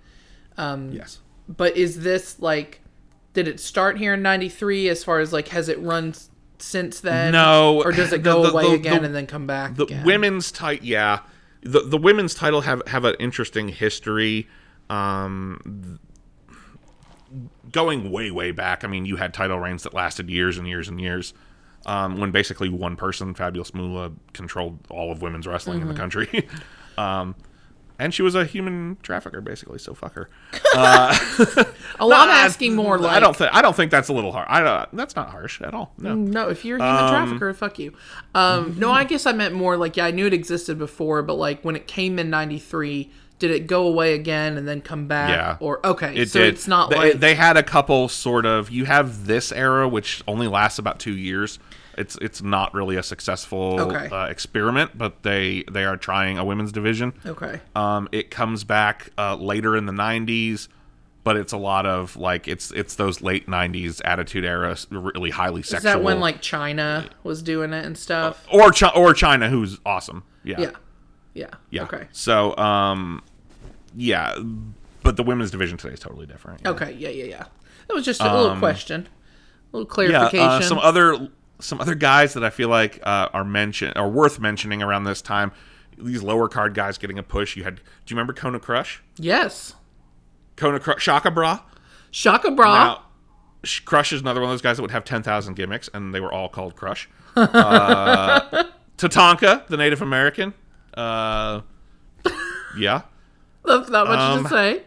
Yes. But is this like, did it start here in '93 as far as like, has it run since then? No. Or does it go away again and then come back again? The women's title, yeah. The women's title have an interesting history. Going way, way back. I mean, you had title reigns that lasted years and years and years. When basically one person, Fabulous Moolah, controlled all of women's wrestling in the country. And she was a human trafficker, basically. So fuck her. I'm asking more like, I don't think that's a little harsh. That's not harsh at all. No. If you're a human trafficker, fuck you. No, I guess I meant more like, I knew it existed before, but like when it came in '93, did it go away again and then come back? Yeah. Or okay, it so did. It's not like they had a couple sort of. You have this era, which only lasts about 2 years. It's not really a successful experiment, but they are trying a women's division. Okay. It comes back later in the '90s, but it's a lot of like it's those late '90s Attitude Era, really highly sexual. Is that when like China was doing it and stuff? Or China, who's awesome. Yeah. Okay. So but the women's division today is totally different. Yeah. Okay. Yeah. That was just a little question, a little clarification. Yeah. Some other guys that I feel like are worth mentioning around this time. These lower card guys getting a push. Do you remember Kona Crush? Yes. Kona Crush, Shaka Bra. Now, Crush is another one of those guys that would have 10,000 gimmicks, and they were all called Crush. Tatanka, the Native American. Yeah. That's not much to say.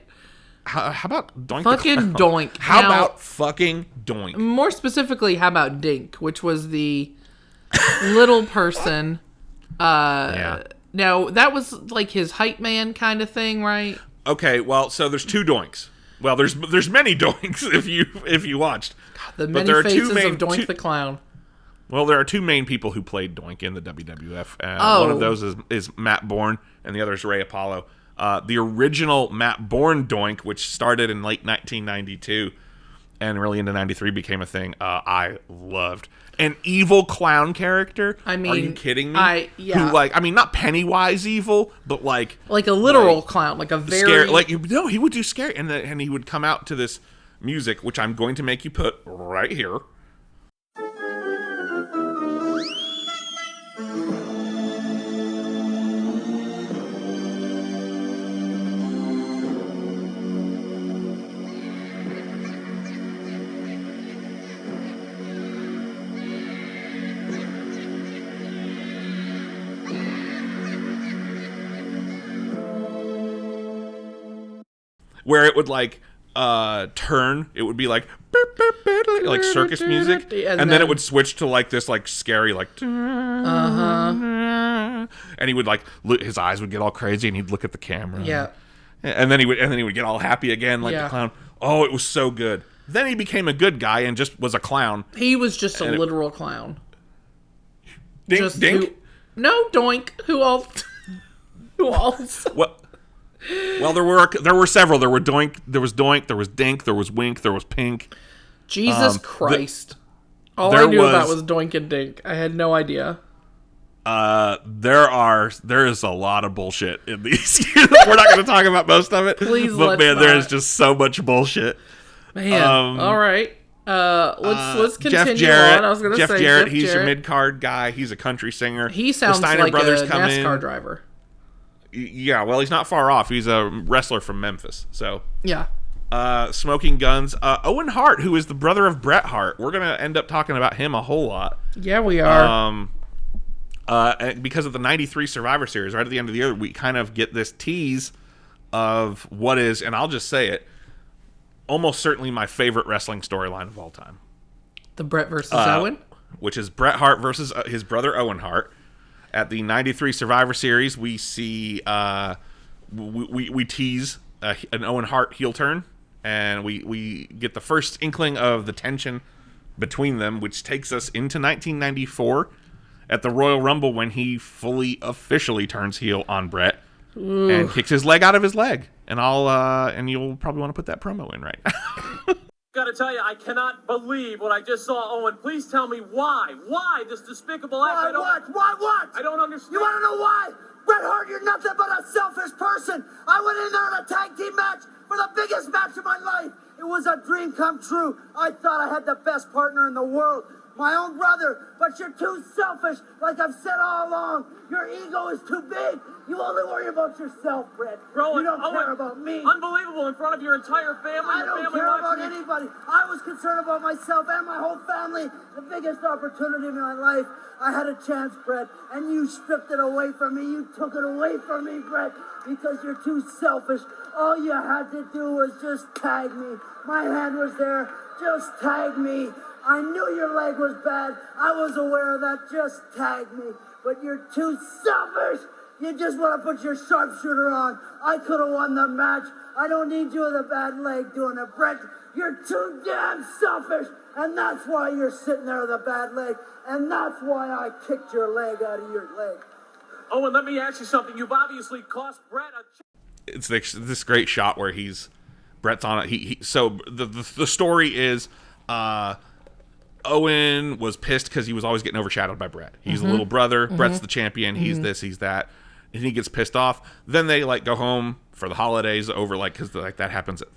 How about Doink? Fucking Doink. How Now, about fucking Doink? more specifically, how about Dink, which was the little person. Yeah. Now, that was like his hype man kind of thing, right? Okay, well, so there's two Doinks. Well, there's many Doinks if you watched. The But many there are faces two main, of Doink the Clown. Well, there are two main people who played Doink in the WWF. One of those is Matt Bourne, and the other is Ray Apollo. The original Matt Bourne Doink, which started in late 1992 and really into 93 became a thing, I loved. An evil clown character? I mean, are you kidding me? Yeah. Who, not Pennywise evil, but like a literal clown, like a very... Scary, he would do scary, and he would come out to this music, which I'm going to make you put right here. Where it would turn, it would be like circus music, and then it would switch to like this scary and he would his eyes would get all crazy and he'd look at the camera, and then he would get all happy again the clown. Oh, it was so good. Then he became a good guy and just was a clown. He was just a literal clown. Dink? No, Doink. Who else? Who else? What? Well, there were several. There was Doink, there was Dink, there was Wink, there was Pink. Jesus Christ. All I knew about was Doink and Dink. I had no idea. There is a lot of bullshit in these. We're not going to talk about most of it. Please, but man, there is just so much bullshit. Man, all right. Let's continue Jeff Jarrett, on. I was going to say Jeff Jarrett. He's a mid-card guy. He's a country singer. He sounds like a NASCAR driver. Yeah, well, he's not far off. He's a wrestler from Memphis. So yeah. Smoking Guns. Owen Hart, who is the brother of Bret Hart. We're gonna end up talking about him a whole lot. Yeah, we are. Because of the '93 Survivor Series, right at the end of the year, we kind of get this tease of what is, and I'll just say it, almost certainly my favorite wrestling storyline of all time. The Bret versus Owen, which is Bret Hart versus his brother Owen Hart. At the '93 Survivor Series, we see we tease an Owen Hart heel turn, and we get the first inkling of the tension between them, which takes us into 1994 at the Royal Rumble when he officially turns heel on Bret and kicks his leg out of his leg. And and you'll probably want to put that promo in right now. Gotta tell you, I cannot believe what I just saw, Owen. Please tell me why. Why this despicable act? Why what? I don't understand. You wanna know why? Bret Hart, you're nothing but a selfish person. I went in there in a tag team match for the biggest match of my life. It was a dream come true. I thought I had the best partner in the world. My own brother, but you're too selfish, like I've said all along. Your ego is too big. You only worry about yourself, Bret. You don't care about me. Unbelievable in front of your entire family. I don't care about anybody. I was concerned about myself and my whole family. The biggest opportunity in my life. I had a chance, Bret, and you stripped it away from me. You took it away from me, Bret, because you're too selfish. All you had to do was just tag me. My hand was there. Just tag me. I knew your leg was bad. I was aware of that. Just tag me. But you're too selfish. You just want to put your sharpshooter on. I could have won the match. I don't need you with a bad leg doing it, Bret. You're too damn selfish. And that's why you're sitting there with a bad leg. And that's why I kicked your leg out of your leg. Owen, let me ask you something. You've obviously cost Bret a... It's this great shot where Bret's on it. So the story is... Owen was pissed because he was always getting overshadowed by Bret. He's the little brother. Bret's the champion. He's this, he's that. And he gets pissed off. Then they go home for the holidays over because that happens at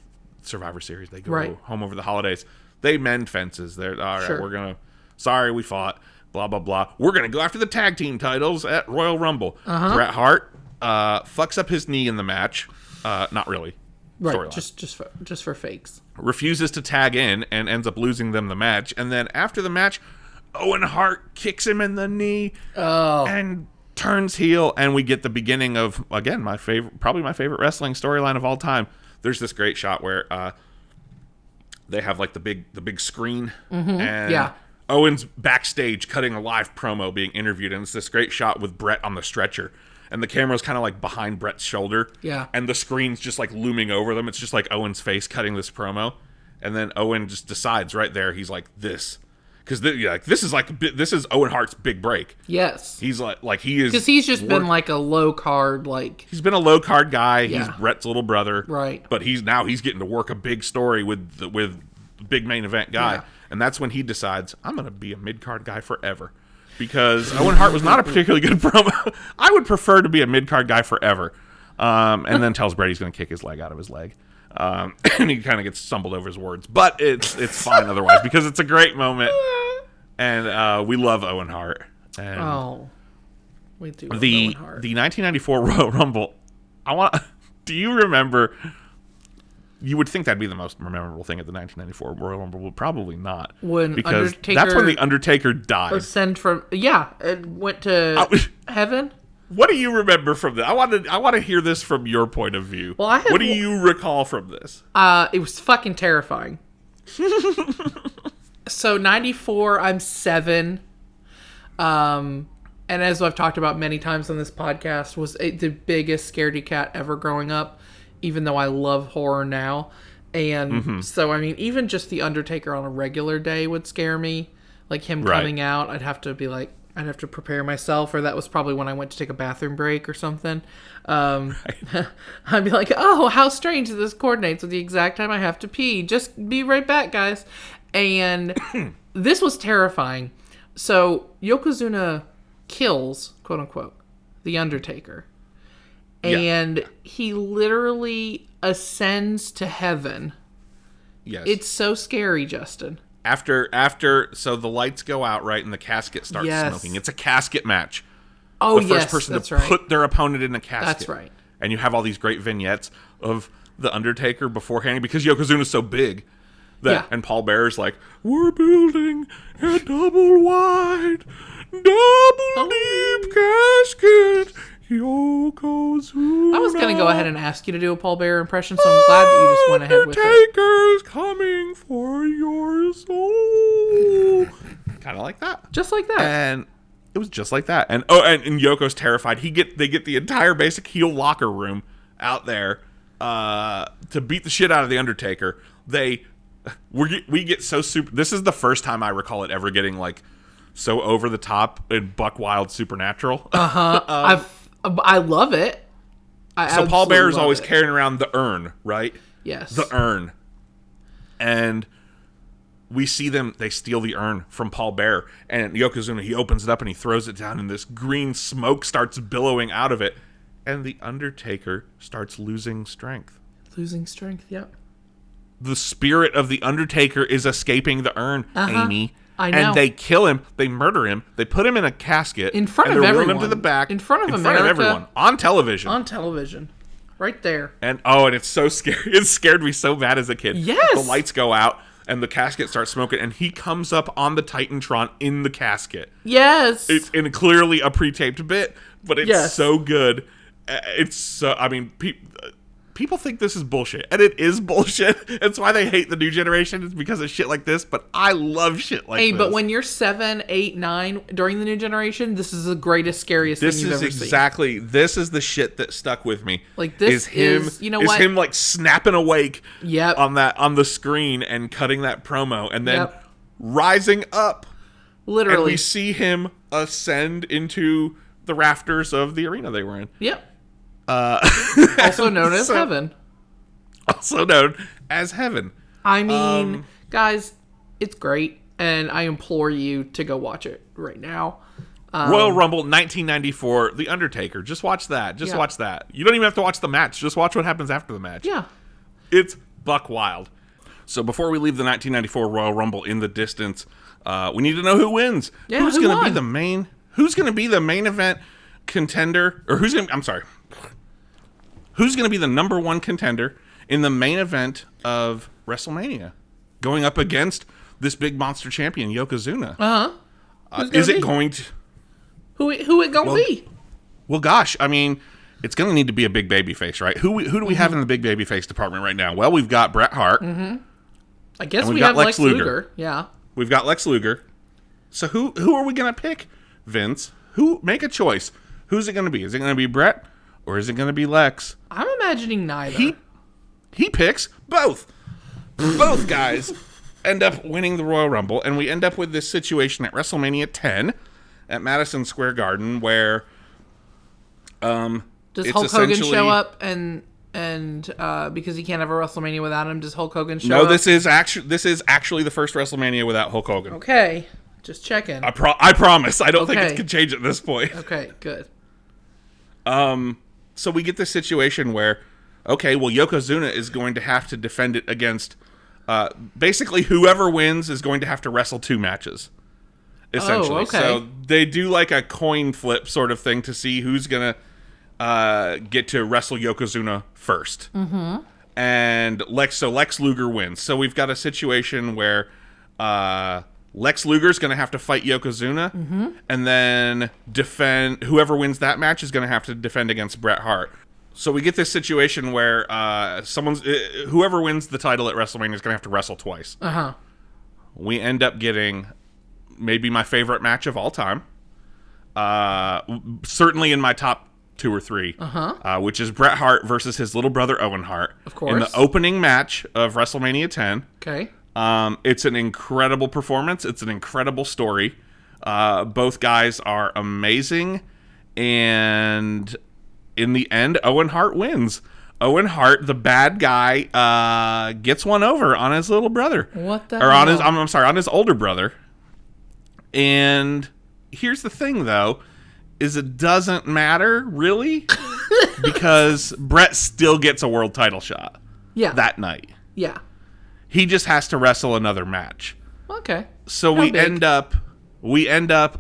Survivor Series. They go home over the holidays. They mend fences. They're all right. Sure. Sorry we fought. Blah blah blah. We're gonna go after the tag team titles at Royal Rumble. Bret Hart fucks up his knee in the match. Not really. Right, just for fakes. Refuses to tag in and ends up losing them the match. And then after the match, Owen Hart kicks him in the knee and turns heel. And we get the beginning of, again, probably my favorite wrestling storyline of all time. there's this great shot where they have like the big screen, and Yeah. Owen's backstage cutting a live promo being interviewed, and it's this great shot with Bret on the stretcher, and the camera's kind of like behind Bret's shoulder, Yeah. and the screen's just like looming over them. It's just like Owen's face cutting this promo, and then Owen just decides right there, he's like, this, because this is Owen Hart's big break. Yes. He's like he is, Because he's just been like a low card, like, he's been a low card guy. Yeah. He's Bret's little brother, Right. But he's getting to work a big story with the big main event guy, Yeah. and that's when he decides, I'm going to be a mid card guy forever, because Owen Hart was not a particularly good promo. I would prefer to be a mid card guy forever, and then tells Bret he's going to kick his leg out of his leg, and he kind of gets stumbled over his words, but it's fine otherwise because it's a great moment, and we love Owen Hart. And we do love the Owen Hart. 1994 Royal Rumble. Do you remember? You would think that'd be the most memorable thing at the 1994 Royal Rumble, but probably not. When because Undertaker that's when the Undertaker died. Ascend from it went to heaven. What do you remember from that? I want to hear this from your point of view. Well, what do you recall from this? It was fucking terrifying. So 94, I'm 7. And as I've talked about many times on this podcast, was the biggest scaredy cat ever growing up, even though I love horror now. And so, I mean, even just The Undertaker on a regular day would scare me. Like him coming out, I'd have to prepare myself, or that was probably when I went to take a bathroom break or something. I'd be like, oh, how strange that this coordinates with the exact time I have to pee. Just be right back, guys. And this was terrifying. So Yokozuna kills, quote unquote, The Undertaker. And he literally ascends to heaven. Yes. It's so scary, Justin. After so the lights go out, right, and the casket starts smoking. It's a casket match. Oh, the first person to put their opponent in a casket. That's right. And you have all these great vignettes of the Undertaker beforehand, because Yokozuna's so big. And Paul Bearer's like, we're building a double wide, double deep casket. Yokozuna. I was going to go ahead and ask you to do a Paul Bearer impression, so I'm glad that you just went ahead with it. Undertaker's coming for your soul. Kind of like that. Just like that. And it was just like that. And Yoko's terrified. They get the entire basic heel locker room out there to beat the shit out of the Undertaker. We get so super. This is the first time I recall it ever getting like so over the top and buck wild supernatural. I love it. So Paul Bearer's always carrying around the urn, right? Yes. The urn. And we see they steal the urn from Paul Bearer. And Yokozuna, he opens it up and he throws it down, and this green smoke starts billowing out of it. And the Undertaker starts losing strength. Losing strength, yep. The spirit of the Undertaker is escaping the urn, Amy. I know. And they kill him, they murder him, they put him in a casket. In front and of they're everyone. wheeling him to the back. In front of America. Everyone. On television. On television. Right there. And it's so scary. It scared me so bad as a kid. Yes. The lights go out and the casket starts smoking, and he comes up on the Titantron in the casket. Yes. It's in clearly a pre-taped bit, but it's so good. It's so, I mean, people think this is bullshit, and it is bullshit. That's why they hate the new generation, is because of shit like this, but I love shit like this. Hey, but when you're 7, 8, 9 during the new generation, this is the greatest, scariest thing you've ever seen. This is the shit that stuck with me. Like, this is, you know what? Him like snapping awake Yep. on the screen and cutting that promo, and then rising up. Literally. And we see him ascend into the rafters of the arena they were in. Yep. Also known as heaven. Also known as heaven. I mean, guys, it's great, and I implore you to go watch it right now. Royal Rumble 1994, The Undertaker. Just watch that. Just watch that. You don't even have to watch the match. Just watch what happens after the match. Yeah. It's buck wild. So before we leave the 1994 Royal Rumble in the distance, we need to know who wins. Yeah, who's who going to won? be the main? Who's going to be the main event contender? Or who's going? I'm sorry. Who's going to be the number one contender in the main event of WrestleMania, going up against this big monster champion Yokozuna? Uh-huh. Is it going to? Who it gonna be? Well, gosh, I mean, it's going to need to be a big baby face, right? Who do we have in the big baby face department right now? Well, we've got Bret Hart. I guess we have Lex Luger. Yeah. We've got Lex Luger. So who are we going to pick, Vince? Make a choice. Who's it going to be? Is it going to be Bret or is it going to be Lex? I'm imagining neither. He picks both. Both guys end up winning the Royal Rumble, and we end up with this situation at WrestleMania 10 at Madison Square Garden where does Hulk Hogan show up and because he can't have a WrestleMania without him, does Hulk Hogan show up? No, this is actually the first WrestleMania without Hulk Hogan. Okay. Just checking. I promise. I don't think it can change at this point. Okay, good. So we get this situation where, okay, well, Yokozuna is going to have to defend it against, basically whoever wins is going to have to wrestle 2 matches, essentially. Oh, okay. So they do like a coin flip sort of thing to see who's going to get to wrestle Yokozuna first. Mm-hmm. And Lex Luger wins. So we've got a situation where Lex Luger's going to have to fight Yokozuna, and then whoever wins that match is going to have to defend against Bret Hart. So we get this situation where whoever wins the title at WrestleMania is going to have to wrestle twice. Uh-huh. We end up getting maybe my favorite match of all time. Certainly in my top 2 or 3. Which is Bret Hart versus his little brother Owen Hart. Of course. In the opening match of WrestleMania 10. Okay. It's an incredible performance. It's an incredible story. Both guys are amazing. And in the end, Owen Hart wins. Owen Hart, the bad guy, gets one over on his little brother. What the hell? On his older brother. And here's the thing, though, is it doesn't matter, really, because Bret still gets a world title shot that night. Yeah. He just has to wrestle another match. Okay. So we end up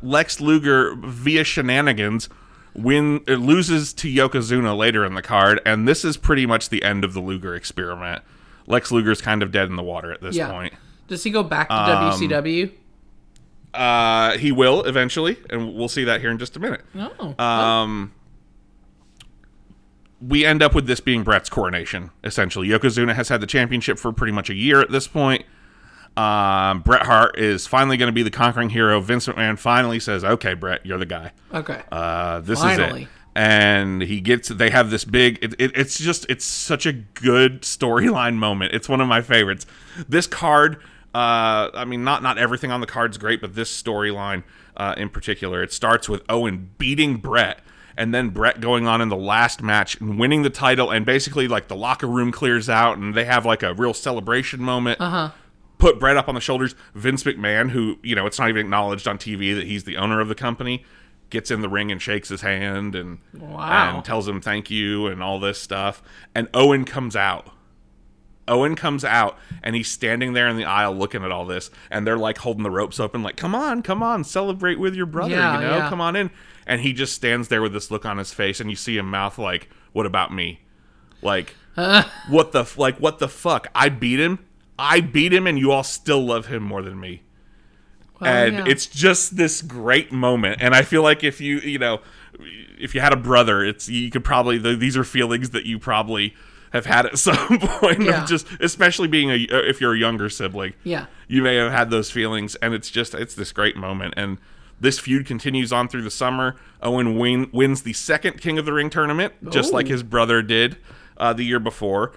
Lex Luger via shenanigans loses to Yokozuna later in the card, and this is pretty much the end of the Luger experiment. Lex Luger's kind of dead in the water at this point. Does he go back to WCW? He will eventually, and we'll see that here in just a minute. We end up with this being Bret's coronation, essentially. Yokozuna has had the championship for pretty much a year at this point. Bret Hart is finally going to be the conquering hero. Vince McMahon finally says, okay, Bret, you're the guy. Okay. This is it. And they have this big, it's such a good storyline moment. It's one of my favorites. This card, not everything on the card's great, but this storyline in particular, it starts with Owen beating Bret. And then Bret going on in the last match and winning the title, and basically like the locker room clears out and they have like a real celebration moment. Put Bret up on the shoulders. Vince McMahon, who, it's not even acknowledged on TV that he's the owner of the company, gets in the ring and shakes his hand and tells him thank you and all this stuff. And Owen comes out. And he's standing there in the aisle looking at all this, and they're like holding the ropes open like, come on, celebrate with your brother, come on in. And he just stands there with this look on his face, and you see him mouth like, what about me? Like, what the fuck? I beat him, and you all still love him more than me. It's just this great moment. And I feel like if you had a brother, you could probably, these are feelings that you probably have had at some point, of just, especially if you're a younger sibling, you may have had those feelings, and it's this great moment. And this feud continues on through the summer. Owen wins the second King of the Ring tournament, just like his brother did the year before.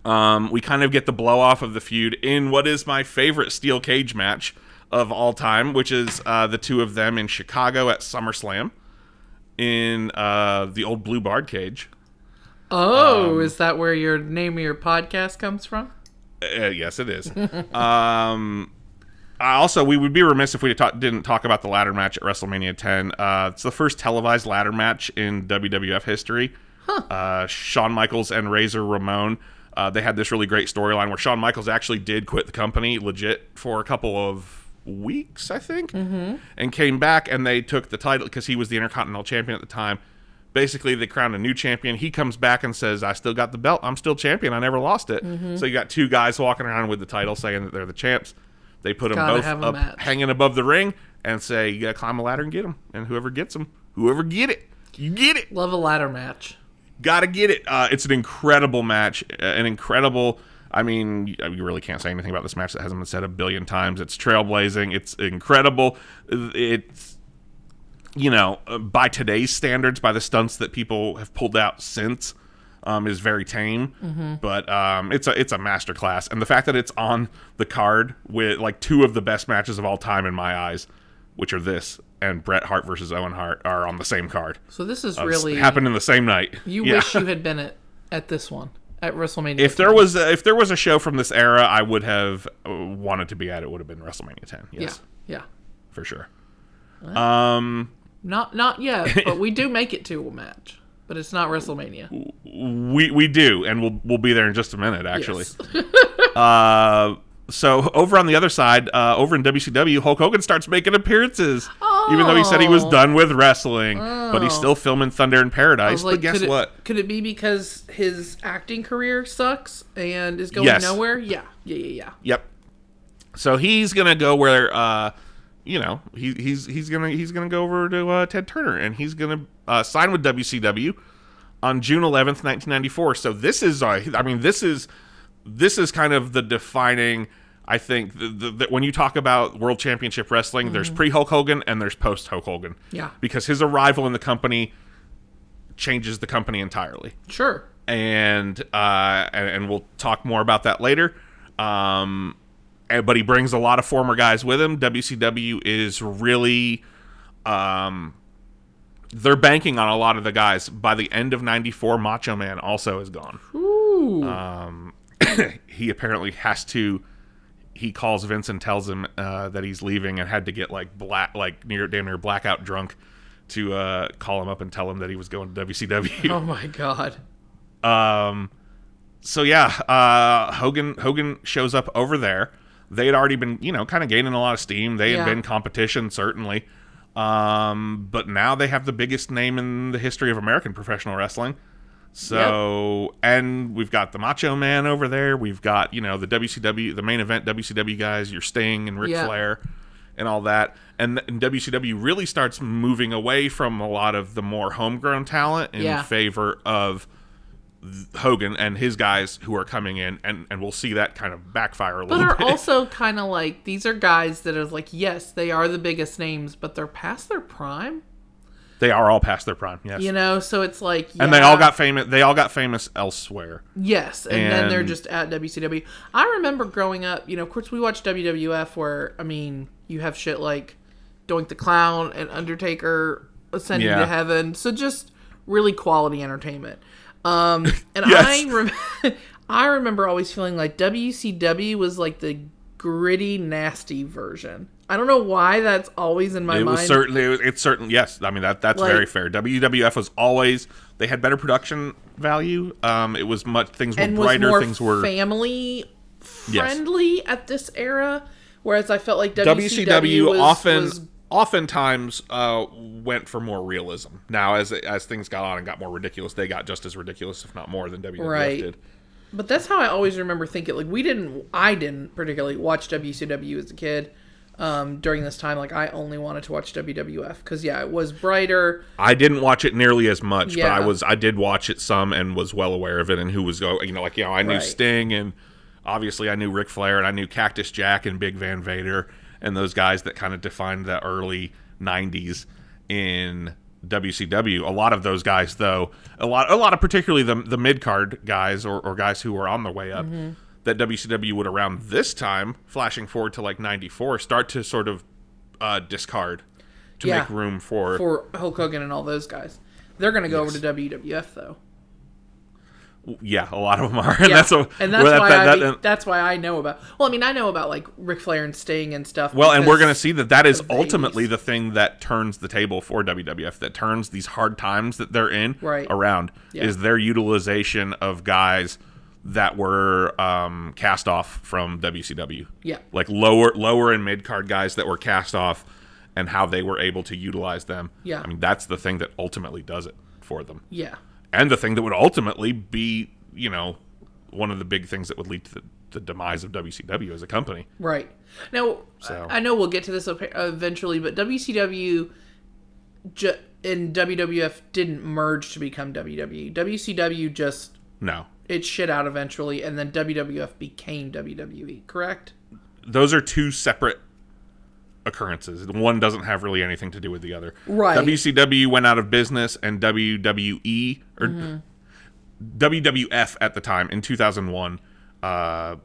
We kind of get the blow off of the feud in what is my favorite steel cage match of all time, which is the two of them in Chicago at SummerSlam in the old blue barred cage. Is that where your name of your podcast comes from? Yes, it is. Also, we would be remiss if we didn't talk about the ladder match at WrestleMania 10. It's the first televised ladder match in WWF history. Shawn Michaels and Razor Ramon. They had this really great storyline where Shawn Michaels actually did quit the company legit for a couple of weeks, I think, and came back, and they took the title because he was the Intercontinental Champion at the time. Basically, they crowned a new champion. He comes back and says, I still got the belt. I'm still champion. I never lost it. So you got two guys walking around with the title saying that they're the champs. They put them both up hanging above the ring and say, you got to climb a ladder and get them. And whoever gets them, whoever get it, You get it. Love a ladder match. Gotta get it. It's an incredible match. An incredible... I mean, you really can't say anything about this match that hasn't been said a billion times. It's trailblazing. It's incredible. It's, by today's standards, by the stunts that people have pulled out since, is very tame. Mm-hmm. But it's a masterclass. And the fact that it's on the card with like two of the best matches of all time in my eyes, which are this and Bret Hart versus Owen Hart, are on the same card. So this is really happened in the same night. You wish you had been at this one. At WrestleMania. If there was a show from this era, I would have wanted to be at. It would have been WrestleMania 10. Yes. Yeah. For sure. Not yet, but we do make it to a match, but it's not WrestleMania. We do, and we'll be there in just a minute. Actually. Yes. So over on the other side, over in WCW, Hulk Hogan starts making appearances, even though he said he was done with wrestling, but he's still filming Thunder in Paradise. But guess what? Could it be because his acting career sucks and is going nowhere? Yeah. Yep. So he's gonna go where, he's gonna go over to Ted Turner, and he's gonna sign with WCW on June 11th, 1994. So this is kind of the defining. I think that when you talk about World Championship Wrestling, there's pre-Hulk Hogan and there's post-Hulk Hogan. Yeah. Because his arrival in the company changes the company entirely. Sure. And we'll talk more about that later. But he brings a lot of former guys with him. WCW is really... they're banking on a lot of the guys. By the end of 94, Macho Man also is gone. Ooh. He apparently has to... He calls Vince and tells him that he's leaving, and had to get damn near blackout drunk to call him up and tell him that he was going to WCW. Oh my God. So yeah, Hogan shows up over there. They had already been, kind of gaining a lot of steam. They had been competition, certainly. But now they have the biggest name in the history of American professional wrestling. So, and we've got the Macho Man over there. We've got, the WCW, the main event WCW guys, your Sting and Ric Flair and all that. And WCW really starts moving away from a lot of the more homegrown talent in favor of Hogan and his guys who are coming in. And we'll see that kind of backfire a little bit. But are also kind of like, these are guys that are like, yes, they are the biggest names, but they're past their prime. They are all past their prime, yes. So it's like, and they all got famous. They all got famous elsewhere. Yes, and then they're just at WCW. I remember growing up. Of course, we watched WWF, where you have shit like Doink the Clown and Undertaker ascending to heaven. So just really quality entertainment. And I remember always feeling like WCW was like the gritty, nasty version. I don't know why that's always in my mind. It's certainly, yes. That's very fair. WWF was always, they had better production value. It was things were brighter, things were family friendly at this era. Whereas I felt like WCW oftentimes went for more realism. Now, as things got on and got more ridiculous, they got just as ridiculous, if not more, than WWF did. But that's how I always remember thinking. Like I didn't particularly watch WCW as a kid. During this time, like I only wanted to watch WWF because it was brighter. I didn't watch it nearly as much, but I did watch it some and was well aware of it and who was going. I knew Sting, and obviously I knew Ric Flair, and I knew Cactus Jack and Big Van Vader and those guys that kind of defined the early '90s in WCW. A lot of those guys, though, a lot of particularly the mid card guys or guys who were on their way up. Mm-hmm. That WCW would around this time, flashing forward to like 94, start to sort of discard to make room for Hulk Hogan and all those guys. They're going to go over to WWF though. Yeah, a lot of them are, that's why I know about. Well, I know about like Ric Flair and Sting and stuff. Well, and we're going to see that is ultimately the thing that turns the table for WWF. That turns these hard times that they're in around is their utilization of guys that were cast off from WCW. Yeah. Like lower and mid-card guys that were cast off and how they were able to utilize them. Yeah. That's the thing that ultimately does it for them. Yeah. And the thing that would ultimately be, one of the big things that would lead to the demise of WCW as a company. Right. Now, I know we'll get to this eventually, but WCW and WWF didn't merge to become WWE. WCW just No. it shit out eventually, and then WWF became WWE, correct? Those are two separate occurrences. One doesn't have really anything to do with the other. Right. WCW went out of business, and WWE, or WWF at the time, in 2001, bought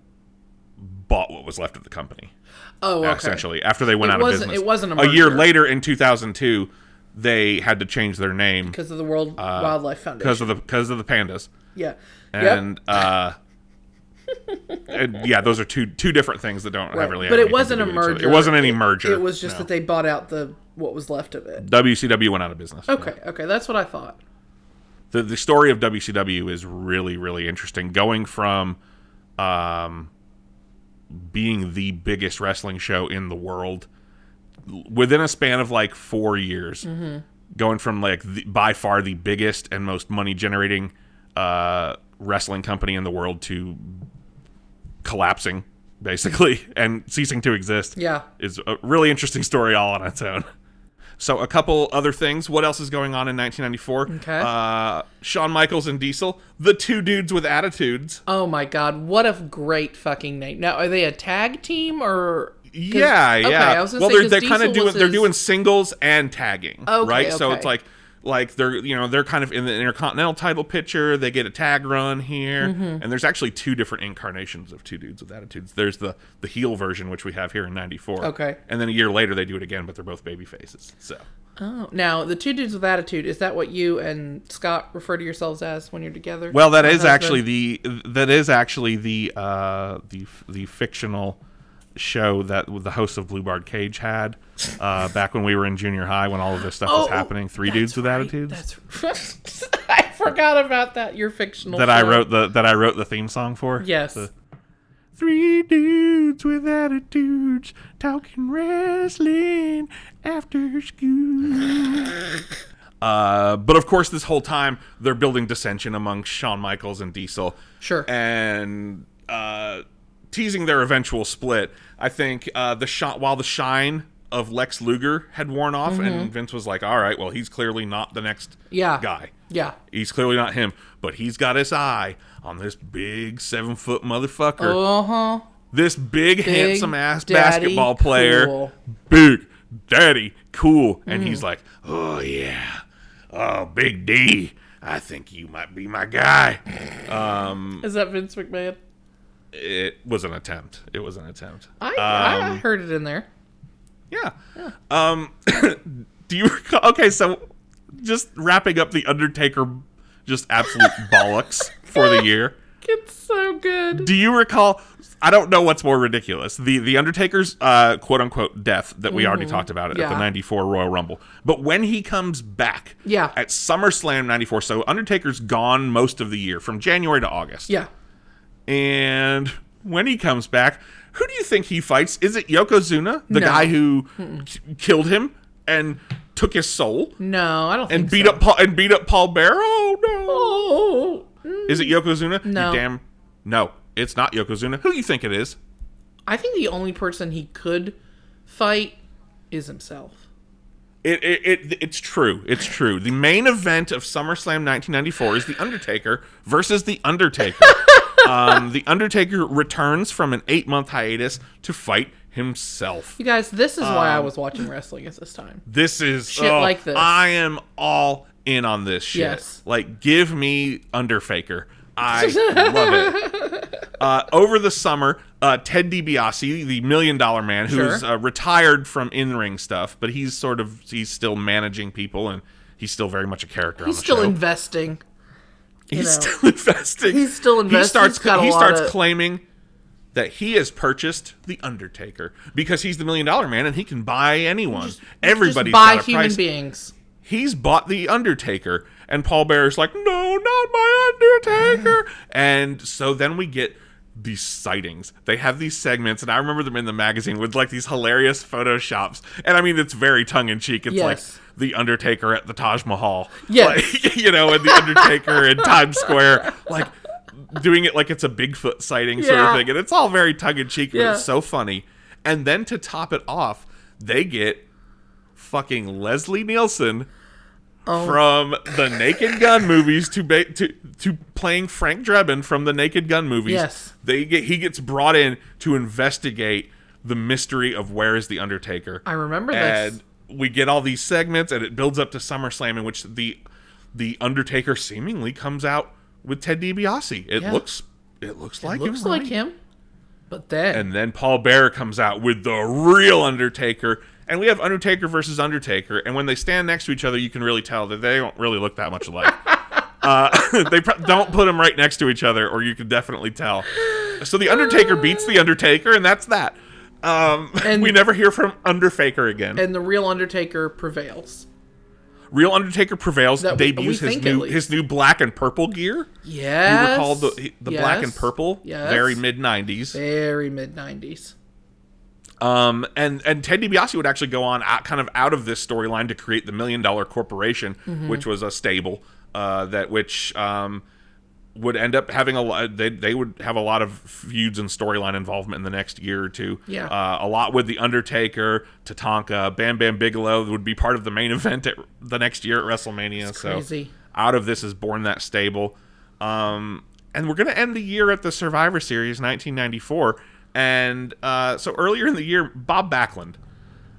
what was left of the company. Oh, okay. Essentially, after they went out of business. It wasn't a A year merger. later, in 2002, they had to change their name Because of the World Wildlife Foundation. because of the pandas. Yeah. And and, yeah, those are two different things that don't have really. But it anything wasn't to a do with each other. merger. It wasn't any merger. It was just no. that they bought out what was left of it. WCW went out of business. Okay, that's what I thought. The story of WCW is really, really interesting. Going from being the biggest wrestling show in the world within a span of like 4 years, going from like by far the biggest and most money generating wrestling company in the world to collapsing basically and ceasing to exist. Yeah. Is a really interesting story all on its own. So a couple other things. What else is going on in 1994? Okay. Shawn Michaels and Diesel, the two dudes with attitudes. Oh my god, what a great fucking name. Now, are they a tag team or? Yeah. I was gonna Well, say, 'cause they're kind of Diesel was they're doing singles and tagging, Okay, right? So okay. it's like they're kind of in the Intercontinental title picture. They get a tag run here, and there's actually two different incarnations of two dudes with attitudes. There's the heel version, which we have here in '94. Okay. And then a year later they do it again, but they're both baby faces. So Oh, now the two dudes with attitude, is that what you and Scott refer to yourselves as when you're together? well, that My is husband? actually the fictional show that the host of Blue Bard Cage had back when we were in junior high when all of this stuff was happening. Three dudes with attitudes. That's I forgot about that. Your fictional that show. I wrote the theme song for. Yes. Three dudes with attitudes talking wrestling after school. But of course, this whole time they're building dissension among Shawn Michaels and Diesel. Sure. And teasing their eventual split. I think while the shine of Lex Luger had worn off, and Vince was like, "All right, well, he's clearly not the next guy. Yeah. He's clearly not him, but he's got his eye on this big 7-foot motherfucker. This big handsome ass basketball player, cool. Big Daddy Cool." And he's like, "Oh yeah, oh Big D, I think you might be my guy." Is that Vince McMahon? It was an attempt. I heard it in there. Yeah. Do you recall? Okay, so just wrapping up the Undertaker, just absolute bollocks for the year. It's so good. Do you recall? I don't know what's more ridiculous: the Undertaker's quote unquote death that we already talked about at the '94 Royal Rumble, but when he comes back, at SummerSlam '94. So Undertaker's gone most of the year from January to August. Yeah. And when he comes back, who do you think he fights? Is it Yokozuna, the guy who killed him and took his soul? No, I don't think And beat so. up Paul Bear? Oh no! Oh. Is it Yokozuna? No. No, it's not Yokozuna. Who do you think it is? I think the only person he could fight is himself. It's true. It's true. The main event of SummerSlam 1994 is The Undertaker versus The Undertaker. The Undertaker returns from an 8-month hiatus to fight himself. You guys, this is why I was watching wrestling at this time. This is Shit like this. I am all in on this shit. Yes. Like, give me Underfaker. I love it. Over the summer, Ted DiBiase, the $1 Million Man, who's retired from in-ring stuff, but he's still managing people, and he's still very much a character on the show. He's still investing. He's still investing. He's still investing. He starts claiming that he has purchased The Undertaker because he's the $1 Million Man and he can buy anyone. Everybody's buy got a human price. beings. He's bought The Undertaker, and Paul Bear's like, "No, not my Undertaker." And so then we get these sightings. They have these segments, and I remember them in the magazine with like these hilarious photoshops. And I mean, it's very tongue-in-cheek. It's like The Undertaker at the Taj Mahal. Yes. Like, and The Undertaker in Times Square. Like, doing it like it's a Bigfoot sighting sort of thing. And it's all very tongue-in-cheek, but it's so funny. And then to top it off, they get fucking Leslie Nielsen from the Naked Gun movies to playing Frank Drebin from the Naked Gun movies. Yes. He gets brought in to investigate the mystery of where is the Undertaker. I remember this. And we get all these segments, and it builds up to SummerSlam, in which the Undertaker seemingly comes out with Ted DiBiase. It looks like him. Looks like him. But then... And then Paul Bearer comes out with the real Undertaker. And we have Undertaker versus Undertaker. And when they stand next to each other, you can really tell that they don't really look that much alike. Don't put them right next to each other, or you can definitely tell. So the Undertaker beats the Undertaker, and that's that. And we never hear from Underfaker again. And the real Undertaker prevails. Real Undertaker prevails, debuts we his new black and purple gear. Yes. You recall the black and purple? Yes. Very mid-90s. Very mid-90s. And Ted DiBiase would actually go on out of this storyline to create the $1 Million Corporation, which was a stable which would end up having a lot. They would have a lot of feuds and storyline involvement in the next year or two. Yeah. A lot with the Undertaker, Tatanka, Bam Bam Bigelow would be part of the main event at the next year at WrestleMania. It's crazy. So out of this is born that stable. And we're gonna end the year at the Survivor Series 1994. And so earlier in the year, Bob Backlund,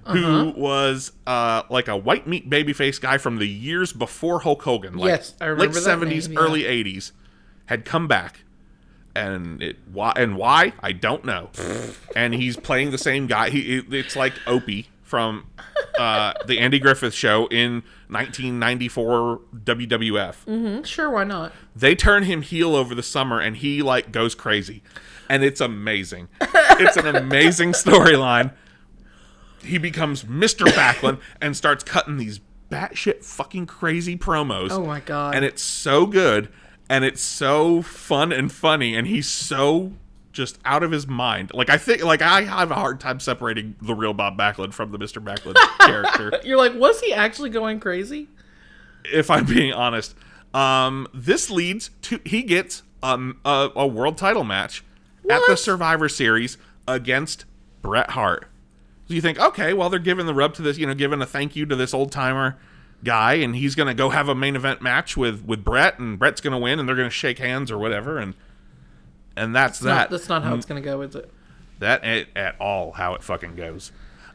who was like a white meat babyface guy from the years before Hulk Hogan, like yes, I remember late that 70s, name, yeah. early 80s, had come back. And why? I don't know. And he's playing the same guy. It's like Opie from the Andy Griffith Show in 1994 WWF. Sure, why not? They turn him heel over the summer, and he like goes crazy. And it's amazing. It's an amazing storyline. He becomes Mr. Backlund and starts cutting these batshit fucking crazy promos. Oh my god. And it's so good, and it's so fun and funny, and he's so just out of his mind. Like, I have a hard time separating the real Bob Backlund from the Mr. Backlund character. You're like, was he actually going crazy? If I'm being honest. This leads to, he gets a world title match at the Survivor Series against Bret Hart. So you think, okay, well, they're giving the rub to this, giving a thank you to this old-timer guy, and he's going to go have a main event match with Bret, and Bret's going to win, and they're going to shake hands or whatever, and that's that. That's not how it's going to go, is it? That ain't at all how it fucking goes.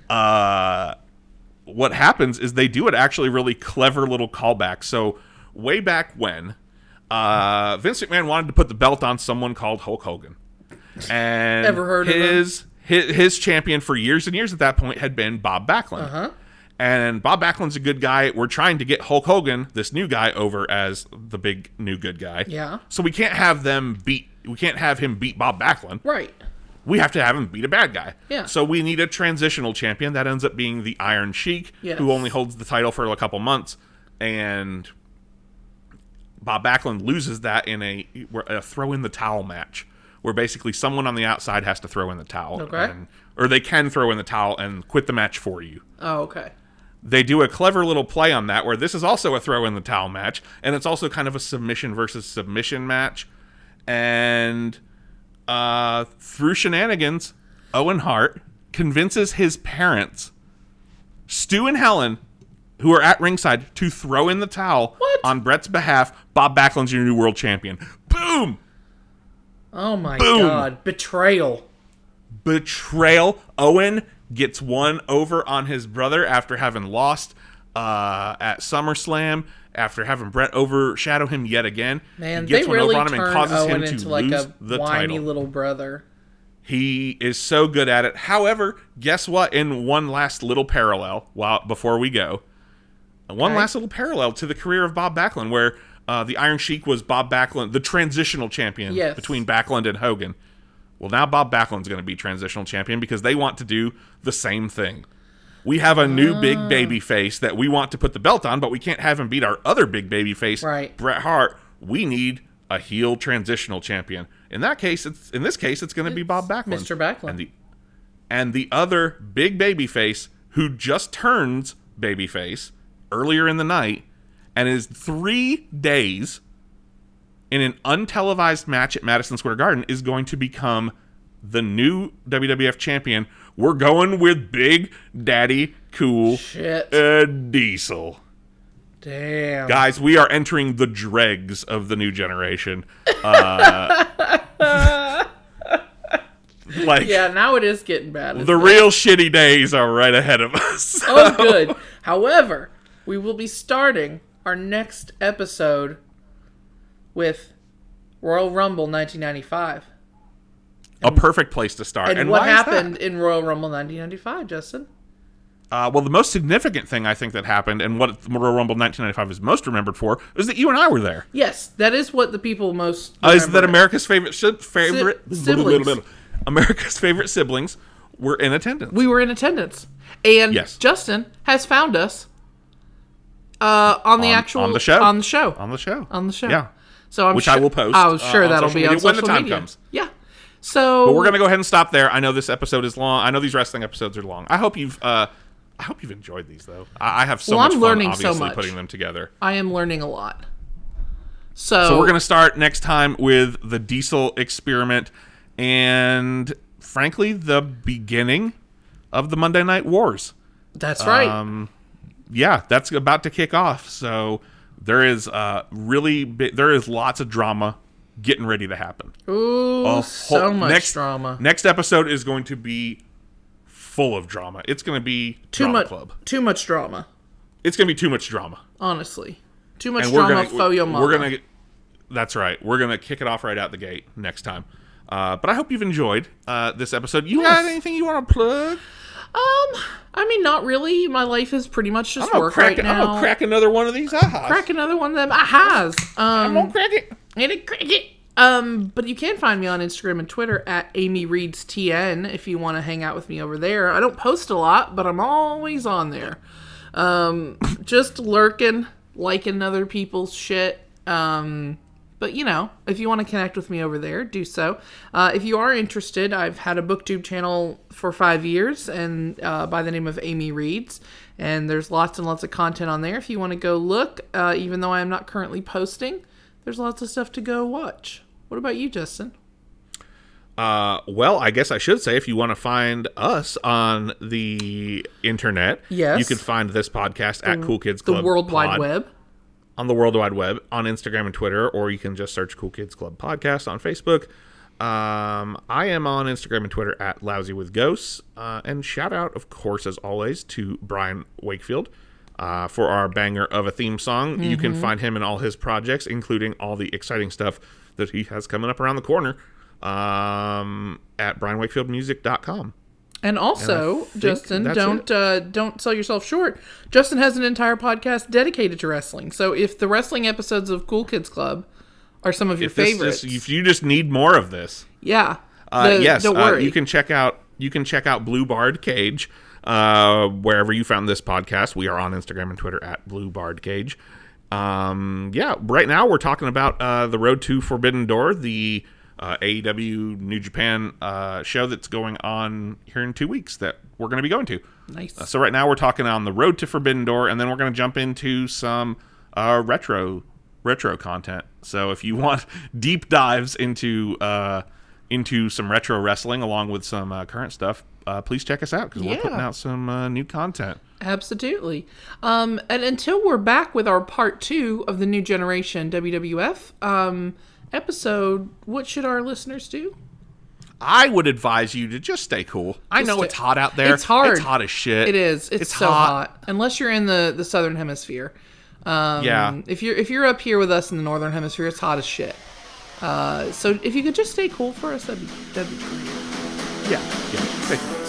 What happens is they do it actually really clever little callback. So way back when, Vince McMahon wanted to put the belt on someone called Hulk Hogan. And ever heard of him? His champion for years and years at that point had been Bob Backlund. Uh-huh. And Bob Backlund's a good guy. We're trying to get Hulk Hogan, this new guy, over as the big new good guy. Yeah. So we can't have him beat Bob Backlund. Right. We have to have him beat a bad guy. Yeah. So we need a transitional champion. That ends up being the Iron Sheik, yes. who only holds the title for a couple months. And Bob Backlund loses that in a throw in the towel match, where basically someone on the outside has to throw in the towel. Okay. Or they can throw in the towel and quit the match for you. Oh, okay. They do a clever little play on that, where this is also a throw in the towel match, and it's also kind of a submission versus submission match. And through shenanigans, Owen Hart convinces his parents, Stu and Helen, who are at ringside, to throw in the towel on Bret's behalf. Bob Backlund's your new world champion. Boom! Oh my Boom. god. Betrayal. Owen gets one over on his brother after having lost at SummerSlam, after having Bret overshadow him yet again. Man, He gets they one really over on him and turned causes Owen him into to like lose a the whiny title. little brother. He is so good at it. However, guess what? In one last little parallel, before we go, last little parallel to the career of Bob Backlund, where the Iron Sheik was Bob Backlund, the transitional champion between Backlund and Hogan. Well, now Bob Backlund's going to be transitional champion because they want to do the same thing. We have a new big baby face that we want to put the belt on, but we can't have him beat our other big baby face, right. Bret Hart. We need a heel transitional champion. In this case, it's going to be Bob Backlund. Mr. Backlund. And the other big baby face who just turns baby face earlier in the night and is 3 days in an untelevised match at Madison Square Garden is going to become the new WWF champion. We're going with Big Daddy Cool Shit. Diesel. Damn. Guys, we are entering the dregs of the new generation. Yeah, now it is getting bad. The real shitty days are right ahead of us. Oh, good. However, we will be starting our next episode with Royal Rumble 1995. A perfect place to start. And what happened in Royal Rumble 1995, Justin? Well, the most significant thing I think that happened, and what Royal Rumble 1995 is most remembered for, is that you and I were there. Yes, that is what the people most Is that America's favorite siblings. America's favorite siblings were in attendance. We were in attendance. And Yes. Justin has found us on the show. On the show. Yeah. So I'm Which sure, I will post. I'm sure on that'll social be on media when the social time media. comes. Yeah. So But we're gonna go ahead and stop there. I know this episode is long. I know these wrestling episodes are long. I hope you've enjoyed these though. I have so much I'm fun learning obviously so much. putting them together. I am learning a lot. So we're gonna start next time with the Diesel experiment and frankly the beginning of the Monday Night Wars. That's right. Yeah, that's about to kick off. So there is there is lots of drama getting ready to happen. Ooh, so much drama. Next episode is going to be full of drama. It's going to be Drama Club. Too much drama. It's going to be too much drama. Honestly, too much And drama. For your mama. That's right. We're gonna kick it off right out the gate next time. But I hope you've enjoyed this episode. You got anything you want to plug? I mean, not really. My life is pretty much just I'm work right now. gonna crack another one of these ahas. Crack another one of them ahas. I'm gonna crack it. But you can find me on Instagram and Twitter at AmyReadsTN if you want to hang out with me over there. I don't post a lot, but I'm always on there. Just lurking, liking other people's shit. But, you know, if you want to connect with me over there, do so. If you are interested, I've had a booktube channel for 5 years and by the name of Amy Reads. And there's lots and lots of content on there. If you want to go look, even though I am not currently posting, there's lots of stuff to go watch. What about you, Justin? Well, I guess I should say if you want to find us on the internet, yes, you can find this podcast at Cool Kids Club. The World Wide Pod. Web. On the World Wide Web, on Instagram and Twitter, or you can just search Cool Kids Club Podcast on Facebook. I am on Instagram and Twitter at Lousy with Ghosts. And shout out, of course, as always, to Brian Wakefield for our banger of a theme song. Mm-hmm. You can find him in all his projects, including all the exciting stuff that he has coming up around the corner at brianwakefieldmusic.com. And also, Justin, don't sell yourself short. Justin has an entire podcast dedicated to wrestling. So if the wrestling episodes of Cool Kids Club are some of your favorites, if you just need more of this, yeah, don't worry. You can check out Blue Bard Cage wherever you found this podcast. We are on Instagram and Twitter at Blue Bard Cage. Right now we're talking about the Road to Forbidden Door, the AEW New Japan show that's going on here in 2 weeks that we're going to be going to. Nice. So right now we're talking on the Road to Forbidden Door, and then we're going to jump into some retro content. So if you want deep dives into some retro wrestling along with some current stuff, please check us out because we're putting out some new content. Absolutely. And until we're back with our part 2 of the New Generation WWF episode, what should our listeners do? I would advise you to just stay cool. I know it's hot out there. It's hard. It's hot as shit. It is. It's so hot. Unless you're in the southern hemisphere. If you're up here with us in the northern hemisphere, it's hot as shit. So if you could just stay cool for us, that'd be great. Yeah. Stay cool.